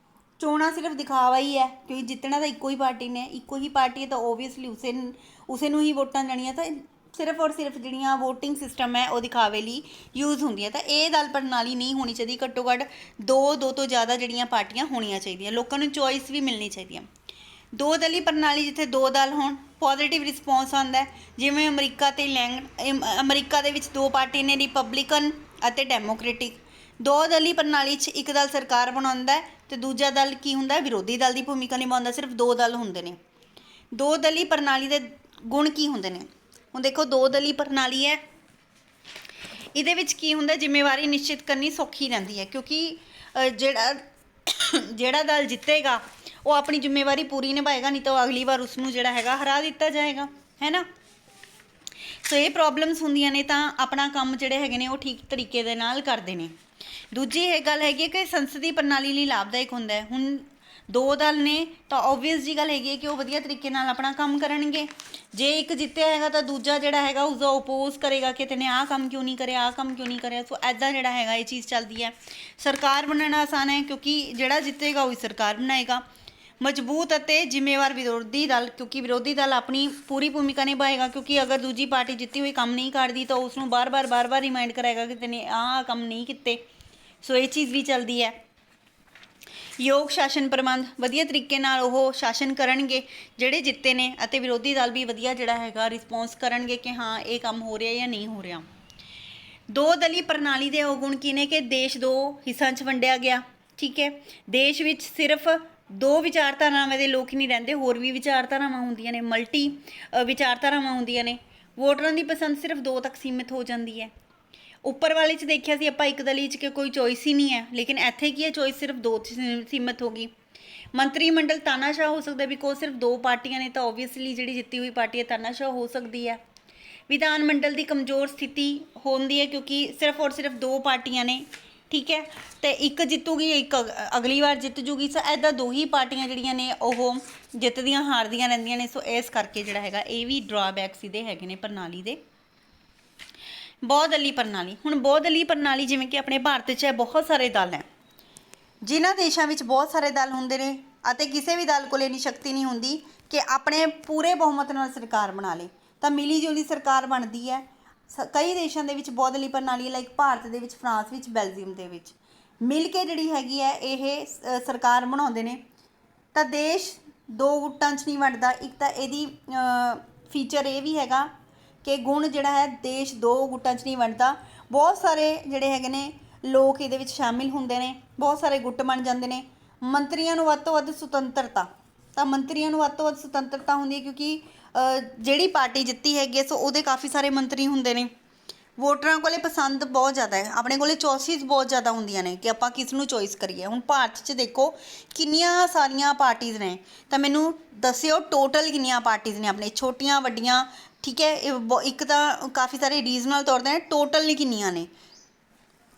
ਚੋਣਾਂ ਸਿਰਫ ਦਿਖਾਵਾ ਹੀ ਹੈ, ਕਿਉਂਕਿ ਜਿੱਤਣਾ ਤਾਂ ਇੱਕੋ ਹੀ ਪਾਰਟੀ ਨੇ, ਇੱਕੋ ਹੀ ਪਾਰਟੀ ਹੈ, ਤਾਂ ਓਬਵੀਅਸਲੀ ਉਸੇ ਨੂੰ ਹੀ ਵੋਟਾਂ ਜਾਣੀਆਂ, ਤਾਂ ਸਿਰਫ ਔਰ ਸਿਰਫ ਜਿਹੜੀਆਂ ਵੋਟਿੰਗ ਸਿਸਟਮ ਹੈ ਉਹ ਦਿਖਾਵੇ ਲਈ ਯੂਜ਼ ਹੁੰਦੀ ਹੈ। ਤਾਂ ਇਹ ਦਲ ਪ੍ਰਣਾਲੀ ਨਹੀਂ ਹੋਣੀ ਚਾਹੀਦੀ। ਘੱਟੋ ਘੱਟ ਦੋ ਤੋਂ ਜ਼ਿਆਦਾ ਜਿਹੜੀਆਂ ਪਾਰਟੀਆਂ ਹੋਣੀਆਂ ਚਾਹੀਦੀਆਂ, ਲੋਕਾਂ ਨੂੰ ਚੋਇਸ ਵੀ ਮਿਲਣੀ ਚਾਹੀਦੀ ਹੈ। ਦੋ ਦਲੀ ਪ੍ਰਣਾਲੀ, ਜਿੱਥੇ ਦੋ ਦਲ ਹੋਣ, ਪੋਜ਼ੀਟਿਵ ਰਿਸਪੌਂਸ ਆਉਂਦਾ, ਜਿਵੇਂ ਅਮਰੀਕਾ ਅਤੇ ਅਮਰੀਕਾ ਦੇ ਵਿੱਚ ਦੋ ਪਾਰਟੀ ਨੇ, ਰਿਪਬਲਿਕਨ ਅਤੇ ਡੈਮੋਕ੍ਰੇਟਿਕ। ਦੋ ਦਲੀ ਪ੍ਰਣਾਲੀ 'ਚ ਇੱਕ ਦਲ ਸਰਕਾਰ ਬਣਾਉਂਦਾ ਅਤੇ ਦੂਜਾ ਦਲ ਕੀ ਹੁੰਦਾ, ਵਿਰੋਧੀ ਦਲ ਦੀ ਭੂਮਿਕਾ ਨਿਭਾਉਂਦਾ। ਸਿਰਫ ਦੋ ਦਲ ਹੁੰਦੇ ਨੇ। ਦੋ ਦਲੀ ਪ੍ਰਣਾਲੀ ਦੇ ਗੁਣ ਕੀ ਹੁੰਦੇ ਨੇ? ਹੁਣ ਦੇਖੋ, ਦੋ ਦਲੀ ਪ੍ਰਣਾਲੀ ਹੈ, ਇਹਦੇ ਵਿੱਚ ਕੀ ਹੁੰਦਾ, ਜ਼ਿੰਮੇਵਾਰੀ ਨਿਸ਼ਚਿਤ ਕਰਨੀ ਸੌਖੀ ਰਹਿੰਦੀ ਹੈ, ਕਿਉਂਕਿ ਜਿਹੜਾ ਦਲ ਜਿੱਤੇਗਾ ਉਹ ਆਪਣੀ ਜ਼ਿੰਮੇਵਾਰੀ ਪੂਰੀ ਨਿਭਾਏਗਾ, ਨਹੀਂ ਤਾਂ ਉਹ ਅਗਲੀ ਵਾਰ ਉਸਨੂੰ ਜਿਹੜਾ ਹੈਗਾ ਹਰਾ ਦਿੱਤਾ ਜਾਏਗਾ, ਹੈ ਨਾ। ਸੋ ਇਹ ਪ੍ਰੋਬਲਮਸ ਹੁੰਦੀਆਂ ਨੇ, ਤਾਂ ਆਪਣਾ ਕੰਮ ਜਿਹੜੇ ਹੈਗੇ ਨੇ ਉਹ ਠੀਕ ਤਰੀਕੇ ਦੇ ਨਾਲ ਕਰਦੇ ਨੇ। ਦੂਜੀ ਇਹ ਗੱਲ ਹੈਗੀ ਕਿ ਸੰਸਦੀ ਪ੍ਰਣਾਲੀ ਲਈ ਲਾਭਦਾਇਕ ਹੁੰਦਾ ਹੈ। ਹੁਣ ਦੋ ਦਲ ਨੇ ਤਾਂ ਓਬਵੀਅਸ ਜੀ ਗੱਲ ਹੈਗੀ ਹੈ ਕਿ ਉਹ ਵਧੀਆ ਤਰੀਕੇ ਨਾਲ ਆਪਣਾ ਕੰਮ ਕਰਨਗੇ। ਜੇ ਇੱਕ ਜਿੱਤਿਆ ਹੈਗਾ ਤਾਂ ਦੂਜਾ ਜਿਹੜਾ ਹੈਗਾ ਉਸਦਾ ਓਪੋਜ਼ ਕਰੇਗਾ ਕਿ ਤੈਨੇ ਆਹ ਕੰਮ ਕਿਉਂ ਨਹੀਂ ਕਰਿਆ, ਆਹ ਕੰਮ ਕਿਉਂ ਨਹੀਂ ਕਰਿਆ। ਸੋ ਇੱਦਾਂ ਜਿਹੜਾ ਹੈਗਾ ਇਹ ਚੀਜ਼ ਚੱਲਦੀ ਹੈ। ਸਰਕਾਰ ਬਣਾਉਣਾ ਆਸਾਨ ਹੈ ਕਿਉਂਕਿ ਜਿਹੜਾ ਜਿੱਤੇਗਾ ਉਹੀ ਸਰਕਾਰ ਬਣਾਏਗਾ। ਮਜ਼ਬੂਤ ਅਤੇ ਜ਼ਿੰਮੇਵਾਰ ਵਿਰੋਧੀ ਦਲ, ਕਿਉਂਕਿ ਵਿਰੋਧੀ ਦਲ ਆਪਣੀ ਪੂਰੀ ਭੂਮਿਕਾ ਨਿਭਾਏਗਾ, ਕਿਉਂਕਿ ਅਗਰ ਦੂਜੀ ਪਾਰਟੀ ਜਿੱਤੀ ਹੋਈ ਕੰਮ ਨਹੀਂ ਕਰਦੀ ਤਾਂ ਉਸ ਨੂੰ ਬਾਰ-ਬਾਰ ਰਿਮਾਈਂਡ ਕਰਾਏਗਾ ਕਿ ਤੈਨੇ ਆਹ ਕੰਮ ਨਹੀਂ ਕੀਤੇ। ਸੋ ਇਹ ਚੀਜ਼ ਵੀ ਚੱਲਦੀ ਹੈ। ਯੋਗ ਸ਼ਾਸਨ ਪ੍ਰਬੰਧ, ਵਧੀਆ ਤਰੀਕੇ ਨਾਲ ਉਹ ਸ਼ਾਸਨ ਕਰਨਗੇ ਜਿਹੜੇ ਜਿੱਤੇ ਨੇ, ਅਤੇ ਵਿਰੋਧੀ ਦਲ ਵੀ ਵਧੀਆ ਜਿਹੜਾ ਹੈਗਾ ਰਿਸਪੌਂਸ ਕਰਨਗੇ ਕਿ ਹਾਂ ਇਹ ਕੰਮ ਹੋ ਰਿਹਾ ਜਾਂ ਨਹੀਂ ਹੋ ਰਿਹਾ। ਦੋ ਦਲੀ ਪ੍ਰਣਾਲੀ ਦੇ ਔਗੁਣ ਕੀ ਨੇ ਕਿ ਦੇਸ਼ ਦੋ ਹਿੱਸਿਆਂ 'ਚ ਵੰਡਿਆ ਗਿਆ। ਠੀਕ ਹੈ, ਦੇਸ਼ ਵਿੱਚ ਸਿਰਫ ਦੋ ਵਿਚਾਰਧਾਰਾਵਾਂ ਦੇ ਲੋਕ ਹੀ ਨਹੀਂ ਰਹਿੰਦੇ, ਹੋਰ ਵੀ ਵਿਚਾਰਧਾਰਾਵਾਂ ਹੁੰਦੀਆਂ ਨੇ, ਮਲਟੀ ਵਿਚਾਰਧਾਰਾਵਾਂ ਹੁੰਦੀਆਂ ਨੇ। ਵੋਟਰਾਂ ਦੀ ਪਸੰਦ ਸਿਰਫ ਦੋ ਤੱਕ ਸੀਮਿਤ ਹੋ ਜਾਂਦੀ ਹੈ। ਉੱਪਰ ਵਾਲੇ 'ਚ ਦੇਖਿਆ ਸੀ ਆਪਾਂ ਇੱਕ ਦਲੀ 'ਚ ਕਿ ਕੋਈ ਚੋਇਸ ਹੀ ਨਹੀਂ ਹੈ, ਲੇਕਿਨ ਇੱਥੇ ਕੀ ਹੈ, ਚੋਇਸ ਸਿਰਫ ਦੋ 'ਚ ਸੀਮਿਤ ਹੋ ਗਈ। ਮੰਤਰੀ ਮੰਡਲ ਤਾਨਾਸ਼ਾਹ ਹੋ ਸਕਦਾ ਬਿਕੋਜ਼ ਸਿਰਫ ਦੋ ਪਾਰਟੀਆਂ ਨੇ, ਤਾਂ ਓਬਵੀਅਸਲੀ ਜਿਹੜੀ ਜਿੱਤੀ ਹੋਈ ਪਾਰਟੀ ਹੈ ਤਾਨਾਸ਼ਾਹ ਹੋ ਸਕਦੀ ਹੈ। ਵਿਧਾਨ ਮੰਡਲ ਦੀ ਕਮਜ਼ੋਰ ਸਥਿਤੀ ਹੁੰਦੀ ਹੈ ਕਿਉਂਕਿ ਸਿਰਫ ਔਰ ਸਿਰਫ ਦੋ ਪਾਰਟੀਆਂ ਨੇ। ਠੀਕ ਹੈ, ਤੇ ਇੱਕ ਜਿੱਤੂਗੀ, ਇੱਕ ਅਗਲੀ ਵਾਰ ਜਿੱਤ ਜੂਗੀ। ਸੋ ਇੱਦਾਂ ਦੋ ਹੀ ਪਾਰਟੀਆਂ ਜਿਹੜੀਆਂ ਨੇ ਉਹ ਜਿੱਤਦੀਆਂ ਹਾਰਦੀਆਂ ਰਹਿੰਦੀਆਂ ਨੇ। ਸੋ ਇਸ ਕਰਕੇ ਜਿਹੜਾ ਹੈਗਾ ਇਹ ਵੀ ਡਰਾਬੈਕਸ ਇਹਦੇ ਹੈਗੇ ਨੇ ਪ੍ਰਣਾਲੀ ਦੇ। ਬਹੁਦਲੀ ਪ੍ਰਣਾਲੀ, ਹੁਣ ਬਹੁਦਲੀ ਪ੍ਰਣਾਲੀ ਜਿਵੇਂ ਕਿ ਆਪਣੇ ਭਾਰਤ 'ਚ ਹੈ, ਬਹੁਤ ਸਾਰੇ ਦਲ ਹੈ। ਜਿਨ੍ਹਾਂ ਦੇਸ਼ਾਂ ਵਿੱਚ ਬਹੁਤ ਸਾਰੇ ਦਲ ਹੁੰਦੇ ਨੇ ਅਤੇ ਕਿਸੇ ਵੀ ਦਲ ਕੋਲ ਇੰਨੀ ਸ਼ਕਤੀ ਨਹੀਂ ਹੁੰਦੀ ਕਿ ਆਪਣੇ ਪੂਰੇ ਬਹੁਮਤ ਨਾਲ ਸਰਕਾਰ ਬਣਾ ਲੇ, ਤਾਂ ਮਿਲੀ ਜੁਲੀ ਸਰਕਾਰ ਬਣਦੀ ਹੈ। ਕਈ ਦੇਸ਼ਾਂ ਦੇ ਵਿੱਚ ਬਹੁਦਲੀ ਪ੍ਰਣਾਲੀ, ਲਾਈਕ ਭਾਰਤ ਦੇ ਵਿੱਚ, ਫਰਾਂਸ ਵਿੱਚ, ਬੈਲਜੀਅਮ ਦੇ ਵਿੱਚ ਮਿਲ ਕੇ ਜਿਹੜੀ ਹੈਗੀ ਹੈ ਇਹ ਸਰਕਾਰ ਬਣਾਉਂਦੇ ਨੇ। ਤਾਂ ਦੇਸ਼ ਦੋ ਗੁੱਟਾਂ 'ਚ ਨਹੀਂ ਵੰਡਦਾ। ਇੱਕ ਤਾਂ ਇਹਦੀ ਫੀਚਰ ਇਹ ਵੀ ਹੈਗਾ ਕਿ ਗੁਣ ਜਿਹੜਾ ਹੈ, ਦੇਸ਼ ਦੋ ਗੁੱਟਾਂ 'ਚ ਨਹੀਂ ਵੰਡਦਾ। ਬਹੁਤ ਸਾਰੇ ਜਿਹੜੇ ਹੈਗੇ ਨੇ ਲੋਕ ਇਹਦੇ ਵਿੱਚ ਸ਼ਾਮਿਲ ਹੁੰਦੇ ਨੇ, ਬਹੁਤ ਸਾਰੇ ਗੁੱਟ ਬਣ ਜਾਂਦੇ ਨੇ। ਮੰਤਰੀਆਂ ਨੂੰ ਵੱਧ ਤੋਂ ਵੱਧ ਸੁਤੰਤਰਤਾ, ਤਾਂ ਮੰਤਰੀਆਂ ਨੂੰ ਵੱਧ ਤੋਂ ਵੱਧ ਸੁਤੰਤਰਤਾ ਹੁੰਦੀ ਹੈ ਕਿਉਂਕਿ ਜਿਹੜੀ ਪਾਰਟੀ ਜਿੱਤੀ ਹੈਗੀ ਹੈ ਸੋ ਉਹਦੇ ਕਾਫੀ ਸਾਰੇ ਮੰਤਰੀ ਹੁੰਦੇ ਨੇ। ਵੋਟਰਾਂ ਕੋਲੇ ਪਸੰਦ ਬਹੁਤ ਜ਼ਿਆਦਾ ਹੈ, ਆਪਣੇ ਕੋਲੇ ਚੋਇਸਿਸ ਬਹੁਤ ਜ਼ਿਆਦਾ ਹੁੰਦੀਆਂ ਨੇ ਕਿ ਆਪਾਂ ਕਿਸ ਨੂੰ ਚੋਇਸ ਕਰੀਏ। ਹੁਣ ਭਾਰਤ 'ਚ ਦੇਖੋ ਕਿੰਨੀਆਂ ਸਾਰੀਆਂ ਪਾਰਟੀਜ਼ ਨੇ, ਤਾਂ ਮੈਨੂੰ ਦੱਸਿਓ ਟੋਟਲ ਕਿੰਨੀਆਂ ਪਾਰਟੀਜ਼ ਨੇ ਆਪਣੇ, ਛੋਟੀਆਂ ਵੱਡੀਆਂ। ਠੀਕ ਹੈ, ਇੱਕ ਤਾਂ ਕਾਫੀ ਸਾਰੇ ਰੀਜਨਲ ਤੌਰ 'ਤੇ ਟੋਟਲ ਨਹੀਂ ਕਿੰਨੀਆਂ ਨੇ।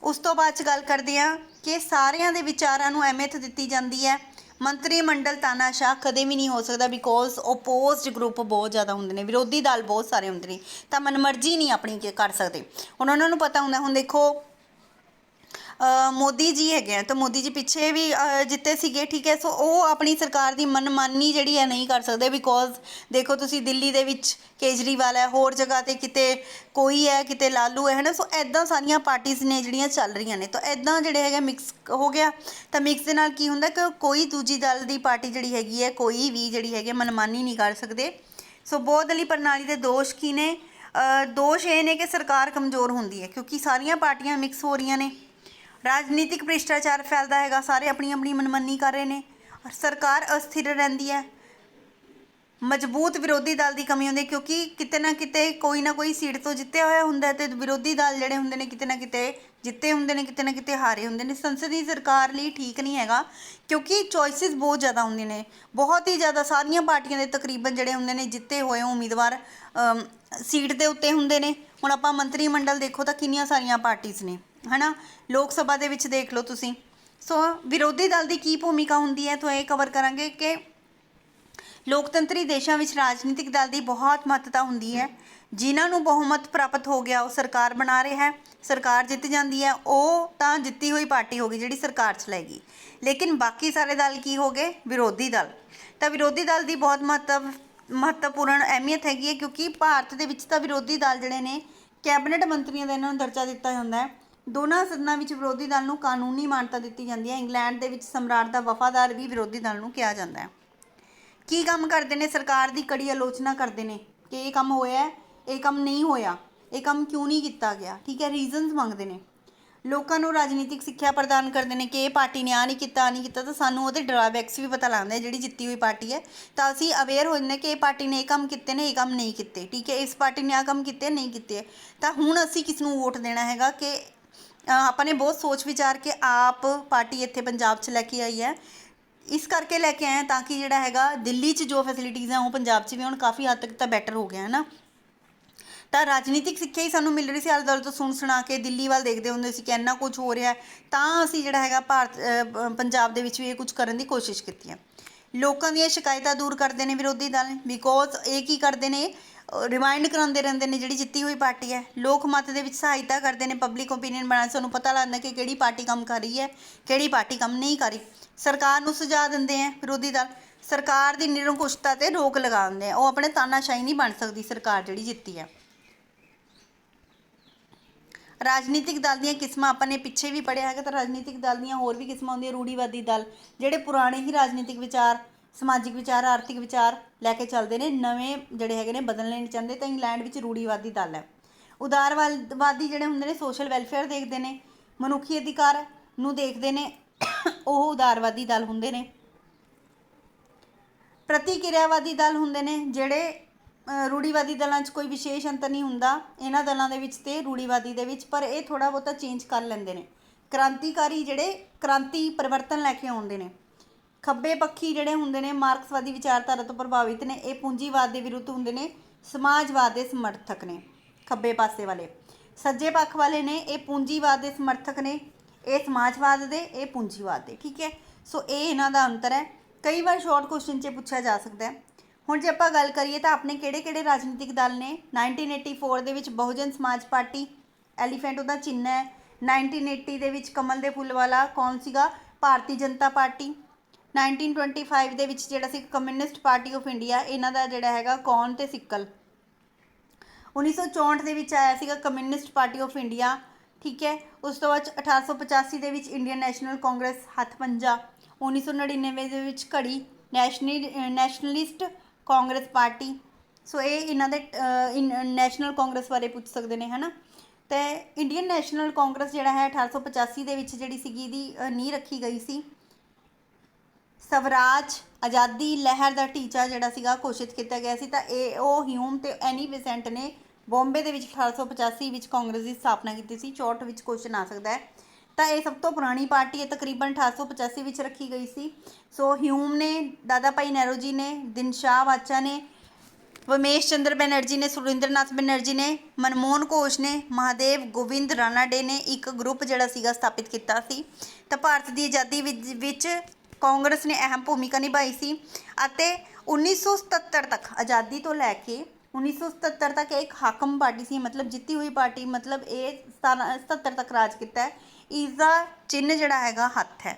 ਉਸ ਤੋਂ ਬਾਅਦ 'ਚ ਗੱਲ ਕਰਦੇ ਹਾਂ ਕਿ ਸਾਰਿਆਂ ਦੇ ਵਿਚਾਰਾਂ ਨੂੰ ਅਹਿਮੀਅਤ ਦਿੱਤੀ ਜਾਂਦੀ ਹੈ। ਮੰਤਰੀ ਮੰਡਲ ਤਾਨਾਸ਼ਾਹ ਕਦੇ ਵੀ ਨਹੀਂ ਹੋ ਸਕਦਾ ਬਿਕੋਜ਼ ਓਪੋਜ਼ਡ ਗਰੁੱਪ ਬਹੁਤ ਜ਼ਿਆਦਾ ਹੁੰਦੇ ਨੇ, ਵਿਰੋਧੀ ਦਲ ਬਹੁਤ ਸਾਰੇ ਹੁੰਦੇ ਨੇ, ਤਾਂ ਮਨਮਰਜ਼ੀ ਨਹੀਂ ਆਪਣੀ ਕਰ ਸਕਦੇ। ਹੁਣ ਉਹਨਾਂ ਨੂੰ ਪਤਾ ਹੁੰਦਾ, ਹੁਣ ਦੇਖੋ ਮੋਦੀ ਜੀ ਹੈਗੇ ਆ, ਤਾਂ ਮੋਦੀ ਜੀ ਪਿੱਛੇ ਵੀ ਜਿੱਤੇ ਸੀਗੇ। ਠੀਕ ਹੈ, ਸੋ ਉਹ ਆਪਣੀ ਸਰਕਾਰ ਦੀ ਮਨਮਾਨੀ ਜਿਹੜੀ ਹੈ ਨਹੀਂ ਕਰ ਸਕਦੇ ਬਿਕੋਜ਼ ਦੇਖੋ ਤੁਸੀਂ ਦਿੱਲੀ ਦੇ ਵਿੱਚ ਕੇਜਰੀਵਾਲ ਹੈ, ਹੋਰ ਜਗ੍ਹਾ 'ਤੇ ਕਿਤੇ ਕੋਈ ਹੈ, ਕਿਤੇ ਲਾਲੂ ਹੈ, ਹੈ ਨਾ। ਸੋ ਇੱਦਾਂ ਸਾਰੀਆਂ ਪਾਰਟੀਜ਼ ਨੇ ਜਿਹੜੀਆਂ ਚੱਲ ਰਹੀਆਂ ਨੇ, ਤਾਂ ਇੱਦਾਂ ਜਿਹੜੇ ਹੈਗੇ ਮਿਕਸ ਹੋ ਗਿਆ। ਤਾਂ ਮਿਕਸ ਦੇ ਨਾਲ ਕੀ ਹੁੰਦਾ ਕਿ ਕੋਈ ਦੂਜੀ ਦਲ ਦੀ ਪਾਰਟੀ ਜਿਹੜੀ ਹੈਗੀ ਹੈ, ਕੋਈ ਵੀ ਜਿਹੜੀ ਹੈਗੀ ਮਨਮਾਨੀ ਨਹੀਂ ਕਰ ਸਕਦੇ। ਸੋ ਬਹੁਦਲੀ ਪ੍ਰਣਾਲੀ ਦੇ ਦੋਸ਼ ਕੀ ਨੇ? ਦੋਸ਼ ਇਹ ਨੇ ਕਿ ਸਰਕਾਰ ਕਮਜ਼ੋਰ ਹੁੰਦੀ ਹੈ ਕਿਉਂਕਿ ਸਾਰੀਆਂ ਪਾਰਟੀਆਂ ਮਿਕਸ ਹੋ ਰਹੀਆਂ ਨੇ। ਰਾਜਨੀਤਿਕ ਭ੍ਰਿਸ਼ਟਾਚਾਰ ਫੈਲਦਾ ਹੈਗਾ, ਸਾਰੇ ਆਪਣੀ ਆਪਣੀ ਮਨਮਾਨੀ ਕਰ ਰਹੇ ਨੇ। ਸਰਕਾਰ ਅਸਥਿਰ ਰਹਿੰਦੀ ਹੈ। ਮਜ਼ਬੂਤ ਵਿਰੋਧੀ ਦਲ ਦੀ ਕਮੀ ਹੁੰਦੀ ਕਿਉਂਕਿ ਕਿਤੇ ਨਾ ਕਿਤੇ ਕੋਈ ਨਾ ਕੋਈ ਸੀਟ ਤੋਂ ਜਿੱਤਿਆ ਹੋਇਆ ਹੁੰਦਾ, ਅਤੇ ਵਿਰੋਧੀ ਦਲ ਜਿਹੜੇ ਹੁੰਦੇ ਨੇ ਕਿਤੇ ਨਾ ਕਿਤੇ ਜਿੱਤੇ ਹੁੰਦੇ ਨੇ, ਕਿਤੇ ਨਾ ਕਿਤੇ ਹਾਰੇ ਹੁੰਦੇ ਨੇ। ਸੰਸਦੀ ਸਰਕਾਰ ਲਈ ਠੀਕ ਨਹੀਂ ਹੈਗਾ ਕਿਉਂਕਿ ਚੋਇਸਿਸ ਬਹੁਤ ਜ਼ਿਆਦਾ ਹੁੰਦੀਆਂ ਨੇ, ਬਹੁਤ ਹੀ ਜ਼ਿਆਦਾ। ਸਾਰੀਆਂ ਪਾਰਟੀਆਂ ਦੇ ਤਕਰੀਬਨ ਜਿਹੜੇ ਹੁੰਦੇ ਨੇ ਜਿੱਤੇ ਹੋਏ ਉਮੀਦਵਾਰ ਸੀਟ ਦੇ ਉੱਤੇ ਹੁੰਦੇ ਨੇ। ਹੁਣ ਆਪਾਂ ਮੰਤਰੀ ਮੰਡਲ ਦੇਖੋ ਤਾਂ ਕਿੰਨੀਆਂ ਸਾਰੀਆਂ ਪਾਰਟੀਜ਼ ਨੇ, ਹੈ ਨਾ। ਲੋਕ ਸਭਾ ਦੇ ਵਿੱਚ ਦੇਖ ਲਓ ਤੁਸੀਂ। ਸੋ ਵਿਰੋਧੀ ਦਲ ਦੀ ਕੀ ਭੂਮਿਕਾ ਹੁੰਦੀ ਹੈ, ਤਾਂ ਇਹ ਕਵਰ ਕਰਾਂਗੇ ਕਿ ਲੋਕਤੰਤਰੀ ਦੇਸ਼ਾਂ ਵਿੱਚ ਰਾਜਨੀਤਿਕ ਦਲ ਦੀ ਬਹੁਤ ਮਹੱਤਤਾ ਹੁੰਦੀ ਹੈ। ਜਿਨ੍ਹਾਂ ਨੂੰ ਬਹੁਮਤ ਪ੍ਰਾਪਤ ਹੋ ਗਿਆ ਉਹ ਸਰਕਾਰ ਬਣਾ ਰਿਹਾ ਹੈ, ਸਰਕਾਰ ਜਿੱਤ ਜਾਂਦੀ ਹੈ, ਉਹ ਤਾਂ ਜਿੱਤੀ ਹੋਈ ਪਾਰਟੀ ਹੋ ਗਈ ਜਿਹੜੀ ਸਰਕਾਰ ਚਲਾਏਗੀ। ਲੇਕਿਨ ਬਾਕੀ ਸਾਰੇ ਦਲ ਕੀ ਹੋ ਗਏ? ਵਿਰੋਧੀ ਦਲ। ਤਾਂ ਵਿਰੋਧੀ ਦਲ ਦੀ ਬਹੁਤ ਮਹੱਤਵਪੂਰਨ ਅਹਿਮੀਅਤ ਹੈਗੀ ਹੈ ਕਿਉਂਕਿ ਭਾਰਤ ਦੇ ਵਿੱਚ ਤਾਂ ਵਿਰੋਧੀ ਦਲ ਜਿਹੜੇ ਨੇ ਕੈਬਨਿਟ ਮੰਤਰੀਆਂ ਦਾ ਇਹਨਾਂ ਨੂੰ ਦਰਜਾ ਦਿੱਤਾ ਜਾਂਦਾ ਹੈ। ਦੋਨਾਂ ਸਦਨਾਂ ਵਿੱਚ ਵਿਰੋਧੀ ਦਲ ਨੂੰ ਕਾਨੂੰਨੀ ਮਾਨਤਾ ਦਿੱਤੀ ਜਾਂਦੀ ਹੈ। ਇੰਗਲੈਂਡ ਦੇ ਵਿੱਚ ਸਮਰਾਟ ਦਾ ਵਫਾਦਾਰ ਵੀ ਵਿਰੋਧੀ ਦਲ ਨੂੰ ਕਿਹਾ ਜਾਂਦਾ ਹੈ। ਕੀ ਕੰਮ ਕਰਦੇ ਨੇ? ਸਰਕਾਰ ਦੀ ਕੜੀ ਆਲੋਚਨਾ ਕਰਦੇ ਨੇ ਕਿ ਇਹ ਕੰਮ ਹੋਇਆ, ਇਹ ਕੰਮ ਨਹੀਂ ਹੋਇਆ, ਇਹ ਕੰਮ ਕਿਉਂ ਨਹੀਂ ਕੀਤਾ ਗਿਆ। ਠੀਕ ਹੈ, ਰੀਜ਼ਨਸ ਮੰਗਦੇ ਨੇ। ਲੋਕਾਂ ਨੂੰ ਰਾਜਨੀਤਿਕ ਸਿੱਖਿਆ ਪ੍ਰਦਾਨ ਕਰਦੇ ਨੇ ਕਿ ਇਹ ਪਾਰਟੀ ਨੇ ਆਹ ਨਹੀਂ ਕੀਤਾ, ਆਹ ਨਹੀਂ ਕੀਤਾ, ਤਾਂ ਸਾਨੂੰ ਉਹਦੇ ਡਰਾਬੈਕਸ ਵੀ ਪਤਾ ਲੱਗਦਾ। ਜਿਹੜੀ ਜਿੱਤੀ ਹੋਈ ਪਾਰਟੀ ਹੈ ਤਾਂ ਅਸੀਂ ਅਵੇਅਰ ਹੋ ਜਾਂਦੇ ਕਿ ਇਹ ਪਾਰਟੀ ਨੇ ਇਹ ਕੰਮ ਕੀਤੇ ਨੇ, ਇਹ ਕੰਮ ਨਹੀਂ ਕੀਤੇ। ਠੀਕ ਹੈ, ਇਸ ਪਾਰਟੀ ਨੇ ਆਹ ਕੰਮ ਕੀਤੇ, ਨਹੀਂ ਕੀਤੇ। ਤਾਂ ਹੁਣ ਅਸੀਂ ਕਿਸ ਨੂੰ ਵੋਟ ਦੇਣਾ ਹੈਗਾ ਕਿ ਆਪਾਂ ਨੇ ਬਹੁਤ ਸੋਚ ਵਿਚਾਰ ਕੇ ਆਪ ਪਾਰਟੀ ਇੱਥੇ ਪੰਜਾਬ 'ਚ ਲੈ ਕੇ ਆਈ ਹੈ। ਇਸ ਕਰਕੇ ਲੈ ਕੇ ਆਏ ਤਾਂ ਕਿ ਜਿਹੜਾ ਹੈਗਾ ਦਿੱਲੀ 'ਚ ਜੋ ਫੈਸਿਲਿਟੀਜ਼ ਹੈ ਉਹ ਪੰਜਾਬ 'ਚ ਵੀ ਹੁਣ ਕਾਫੀ ਹੱਦ ਤੱਕ ਤਾਂ ਬੈਟਰ ਹੋ ਗਿਆ ਹੈ ਨਾ। ਤਾਂ ਰਾਜਨੀਤਿਕ ਸਿੱਖਿਆ ਹੀ ਸਾਨੂੰ ਮਿਲ ਰਹੀ ਸੀ, ਆਲੇ ਦੁਆਲੇ ਤੋਂ ਸੁਣ ਸੁਣਾ ਕੇ ਦਿੱਲੀ ਵੱਲ ਦੇਖਦੇ ਹੁੰਦੇ ਸੀ ਕਿ ਇੰਨਾ ਕੁਝ ਹੋ ਰਿਹਾ, ਤਾਂ ਅਸੀਂ ਜਿਹੜਾ ਹੈਗਾ ਪੰਜਾਬ ਦੇ ਵਿੱਚ ਵੀ ਇਹ ਕੁਝ ਕਰਨ ਦੀ ਕੋਸ਼ਿਸ਼ ਕੀਤੀ ਹੈ। ਲੋਕਾਂ ਦੀਆਂ ਸ਼ਿਕਾਇਤਾਂ ਦੂਰ ਕਰਦੇ ਨੇ ਵਿਰੋਧੀ ਦਲ, ਬਿਕੋਜ਼ ਇਹ ਕੀ ਕਰਦੇ ਨੇ, ਰਿਮਾਈਂਡ ਕਰਾਉਂਦੇ ਰਹਿੰਦੇ ਨੇ ਜਿਹੜੀ ਜਿੱਤੀ ਹੋਈ ਪਾਰਟੀ ਹੈ। ਲੋਕ ਮਤ ਦੇ ਵਿੱਚ ਸਹਾਇਤਾ ਕਰਦੇ ਨੇ, ਪਬਲਿਕ ਓਪੀਨੀਅਨ ਬਣਾਉਣ, ਸਾਨੂੰ ਪਤਾ ਲੱਗਦਾ ਕਿ ਕਿਹੜੀ ਪਾਰਟੀ ਕੰਮ ਕਰ ਰਹੀ ਹੈ, ਕਿਹੜੀ ਪਾਰਟੀ ਕੰਮ ਨਹੀਂ ਕਰ ਰਹੀ। ਸਰਕਾਰ ਨੂੰ ਸੁਝਾਅ ਦਿੰਦੇ ਹੈ ਵਿਰੋਧੀ ਦਲ, ਸਰਕਾਰ ਦੀ ਨਿਰੰਕੁਸ਼ਤਾ 'ਤੇ ਰੋਕ ਲਗਾ ਦਿੰਦੇ ਆ, ਉਹ ਆਪਣੇ ਤਾਨਾਸ਼ਾਹੀ ਨਹੀਂ ਬਣ ਸਕਦੀ ਸਰਕਾਰ ਜਿਹੜੀ ਜਿੱਤੀ ਹੈ। ਰਾਜਨੀਤਿਕ ਦਲ ਦੀਆਂ ਕਿਸਮਾਂ ਆਪਾਂ ਨੇ ਪਿੱਛੇ ਵੀ ਪੜ੍ਹਿਆ ਹੈਗਾ, ਤਾਂ ਰਾਜਨੀਤਿਕ ਦਲ ਦੀਆਂ ਹੋਰ ਵੀ ਕਿਸਮਾਂ ਹੁੰਦੀਆਂ। ਰੂੜੀਵਾਦੀ ਦਲ ਜਿਹੜੇ ਪੁਰਾਣੇ ਹੀ ਰਾਜਨੀਤਿਕ ਵਿਚਾਰ, ਸਮਾਜਿਕ ਵਿਚਾਰ, ਆਰਥਿਕ ਵਿਚਾਰ ਲੈ ਕੇ ਚੱਲਦੇ ਨੇ, ਨਵੇਂ ਜਿਹੜੇ ਹੈਗੇ ਨੇ ਬਦਲਣੇ ਨਹੀਂ ਚਾਹੁੰਦੇ, ਤਾਂ ਇੰਗਲੈਂਡ ਵਿੱਚ ਰੂੜੀਵਾਦੀ ਦਲ ਹੈ। ਉਦਾਰਵਾਦੀ ਜਿਹੜੇ ਹੁੰਦੇ ਨੇ ਸੋਸ਼ਲ ਵੈਲਫੇਅਰ ਦੇਖਦੇ ਨੇ, ਮਨੁੱਖੀ ਅਧਿਕਾਰ ਨੂੰ ਦੇਖਦੇ ਨੇ, ਉਹ ਉਦਾਰਵਾਦੀ ਦਲ ਹੁੰਦੇ ਨੇ। ਪ੍ਰਤੀਕਿਰਿਆਵਾਦੀ ਦਲ ਹੁੰਦੇ ਨੇ ਜਿਹੜੇ ਰੂੜੀਵਾਦੀ ਦਲਾਂ 'ਚ ਕੋਈ ਵਿਸ਼ੇਸ਼ ਅੰਤਰ ਨਹੀਂ ਹੁੰਦਾ ਇਹਨਾਂ ਦਲਾਂ ਦੇ ਵਿੱਚ ਤੇ ਰੂੜੀਵਾਦੀ ਦੇ ਵਿੱਚ, ਪਰ ਇਹ ਥੋੜ੍ਹਾ ਬਹੁਤਾ ਚੇਂਜ ਕਰ ਲੈਂਦੇ ਨੇ। ਕ੍ਰਾਂਤੀਕਾਰੀ ਜਿਹੜੇ ਕ੍ਰਾਂਤੀ ਪਰਿਵਰਤਨ ਲੈ ਕੇ ਆਉਂਦੇ ਨੇ। ਖੱਬੇ ਪੱਖੀ ਜਿਹੜੇ ਹੁੰਦੇ ਨੇ ਮਾਰਕਸਵਾਦੀ ਵਿਚਾਰਧਾਰਾ ਤੋਂ ਪ੍ਰਭਾਵਿਤ ਨੇ, ਇਹ ਪੂੰਜੀਵਾਦ ਦੇ ਵਿਰੁੱਧ ਹੁੰਦੇ ਨੇ, ਸਮਾਜਵਾਦ ਦੇ ਸਮਰਥਕ ਨੇ ਖੱਬੇ ਪਾਸੇ ਵਾਲੇ। ਸੱਜੇ ਪੱਖ ਵਾਲੇ ਨੇ ਇਹ ਪੂੰਜੀਵਾਦ ਦੇ ਸਮਰਥਕ ਨੇ, ਇਹ ਸਮਾਜਵਾਦ ਦੇ, ਇਹ ਪੂੰਜੀਵਾਦ ਦੇ। ਠੀਕ ਹੈ, ਸੋ ਇਹ ਇਹਨਾਂ ਦਾ ਅੰਤਰ ਹੈ। ਕਈ ਵਾਰ ਸ਼ਾਰਟ ਕੁਐਸਚਨ 'ਚ ਪੁੱਛਿਆ ਜਾ ਸਕਦਾ ਹੈ। ਹੁਣ ਜੇ ਆਪਾਂ ਗੱਲ ਕਰੀਏ ਤਾਂ ਆਪਣੇ ਕਿਹੜੇ ਰਾਜਨੀਤਿਕ ਦਲ ਨੇ। 1984 ਦੇ ਵਿੱਚ ਬਹੁਜਨ ਸਮਾਜ ਪਾਰਟੀ, ਐਲੀਫੈਂਟ ਉਹਦਾ ਚਿੰਨ੍ਹ ਹੈ। 1980 ਦੇ ਵਿੱਚ ਕਮਲ ਦੇ ਫੁੱਲ ਵਾਲਾ ਕੌਣ ਸੀਗਾ, ਭਾਰਤੀ ਜਨਤਾ ਪਾਰਟੀ। 1925 ਦੇ ਵਿੱਚ ਜਿਹੜਾ ਸੀ ਕਮਿਊਨਿਸਟ ਪਾਰਟੀ ਆਫ ਇੰਡੀਆ, ਇਹਨਾਂ ਦਾ ਜਿਹੜਾ ਹੈਗਾ ਕੌਣ ਤੇ ਸਿੱਕਲ। 1964 ਦੇ ਵਿੱਚ ਆਇਆ ਸੀਗਾ ਕਮਿਊਨਿਸਟ ਪਾਰਟੀ ਆਫ ਇੰਡੀਆ। ਠੀਕ ਹੈ, ਉਸ ਤੋਂ ਬਾਅਦ 1885 ਦੇ ਵਿੱਚ ਇੰਡੀਅਨ ਨੈਸ਼ਨਲ ਕਾਂਗਰਸ, ਹੱਥ ਪੰਜਾ। 1999 ਦੇ ਵਿੱਚ ਘੜੀ ਨੈਸ਼ਨਲਿਸਟ ਕਾਂਗਰਸ ਪਾਰਟੀ। ਸੋ ਇਹ ਇਹਨਾਂ ਦੇ ਨੈਸ਼ਨਲ ਕਾਂਗਰਸ ਬਾਰੇ ਪੁੱਛ ਸਕਦੇ ਨੇ, ਹੈ ਨਾ। ਅਤੇ ਇੰਡੀਅਨ ਨੈਸ਼ਨਲ ਕਾਂਗਰਸ ਜਿਹੜਾ ਹੈ 1885 ਦੇ ਵਿੱਚ ਜਿਹੜੀ ਸੀਗੀ ਇਹਦੀ ਨੀਂਹ ਰੱਖੀ ਗਈ ਸੀ। ਸਵਰਾਜ ਆਜ਼ਾਦੀ ਲਹਿਰ ਦਾ ਟੀਚਾ ਜਿਹੜਾ ਸੀਗਾ ਘੋਸ਼ਿਤ ਕੀਤਾ ਗਿਆ ਸੀ, ਤਾਂ ਇਹ ਉਹ ਹਿਊਮ ਤੇ ਐਨੀ ਬੇਸੈਂਟ ਨੇ ਬੰਬੇ ਦੇ ਵਿੱਚ 1885 ਵਿੱਚ ਕਾਂਗਰਸ ਦੀ ਸਥਾਪਨਾ ਕੀਤੀ ਸੀ। 64 ਵਿੱਚ ਕੁਐਸਚਨ ਆ ਸਕਦਾ ਹੈ। ਤਾਂ ਇਹ ਸਭ ਤੋਂ ਪੁਰਾਣੀ ਪਾਰਟੀ ਹੈ, ਤਕਰੀਬਨ 1885 ਵਿੱਚ ਰੱਖੀ ਗਈ ਸੀ। ਸੋ ਹਿਊਮ ਨੇ, ਦਾਦਾ ਭਾਈ ਨਹਿਰੂ ਜੀ ਨੇ, ਦਿਨ ਸ਼ਾਹ ਵਾਚਾ ਨੇ, ਵਮੇਸ਼ ਚੰਦਰ ਬੈਨਰਜੀ ਨੇ, ਸੁਰਿੰਦਰਨਾਥ ਬੈਨਰਜੀ ਨੇ, ਮਨਮੋਹਨ ਘੋਸ਼ ਨੇ, ਮਹਾਦੇਵ ਗੋਵਿੰਦ ਰਾਨਾਡੇ ਨੇ ਇੱਕ ਗਰੁੱਪ ਜਿਹੜਾ ਸੀਗਾ ਸਥਾਪਿਤ ਕੀਤਾ ਸੀ। ਤਾਂ ਭਾਰਤ ਦੀ ਆਜ਼ਾਦੀ ਵਿੱਚ ਕਾਂਗਰਸ ਨੇ ਅਹਿਮ ਭੂਮਿਕਾ ਨਿਭਾਈ ਸੀ ਅਤੇ 1977 ਤੱਕ, ਆਜ਼ਾਦੀ ਤੋਂ ਲੈ ਕੇ 1977 ਤੱਕ ਇਹ ਇੱਕ ਹਾਕਮ ਪਾਰਟੀ ਸੀ, ਮਤਲਬ ਜਿੱਤੀ ਹੋਈ ਪਾਰਟੀ, ਮਤਲਬ ਇਹ 77 ਤੱਕ ਰਾਜ ਕੀਤਾ ਹੈ। ਇਸ ਦਾ ਚਿੰਨ੍ਹ ਜਿਹੜਾ ਹੈਗਾ ਹੱਥ ਹੈ।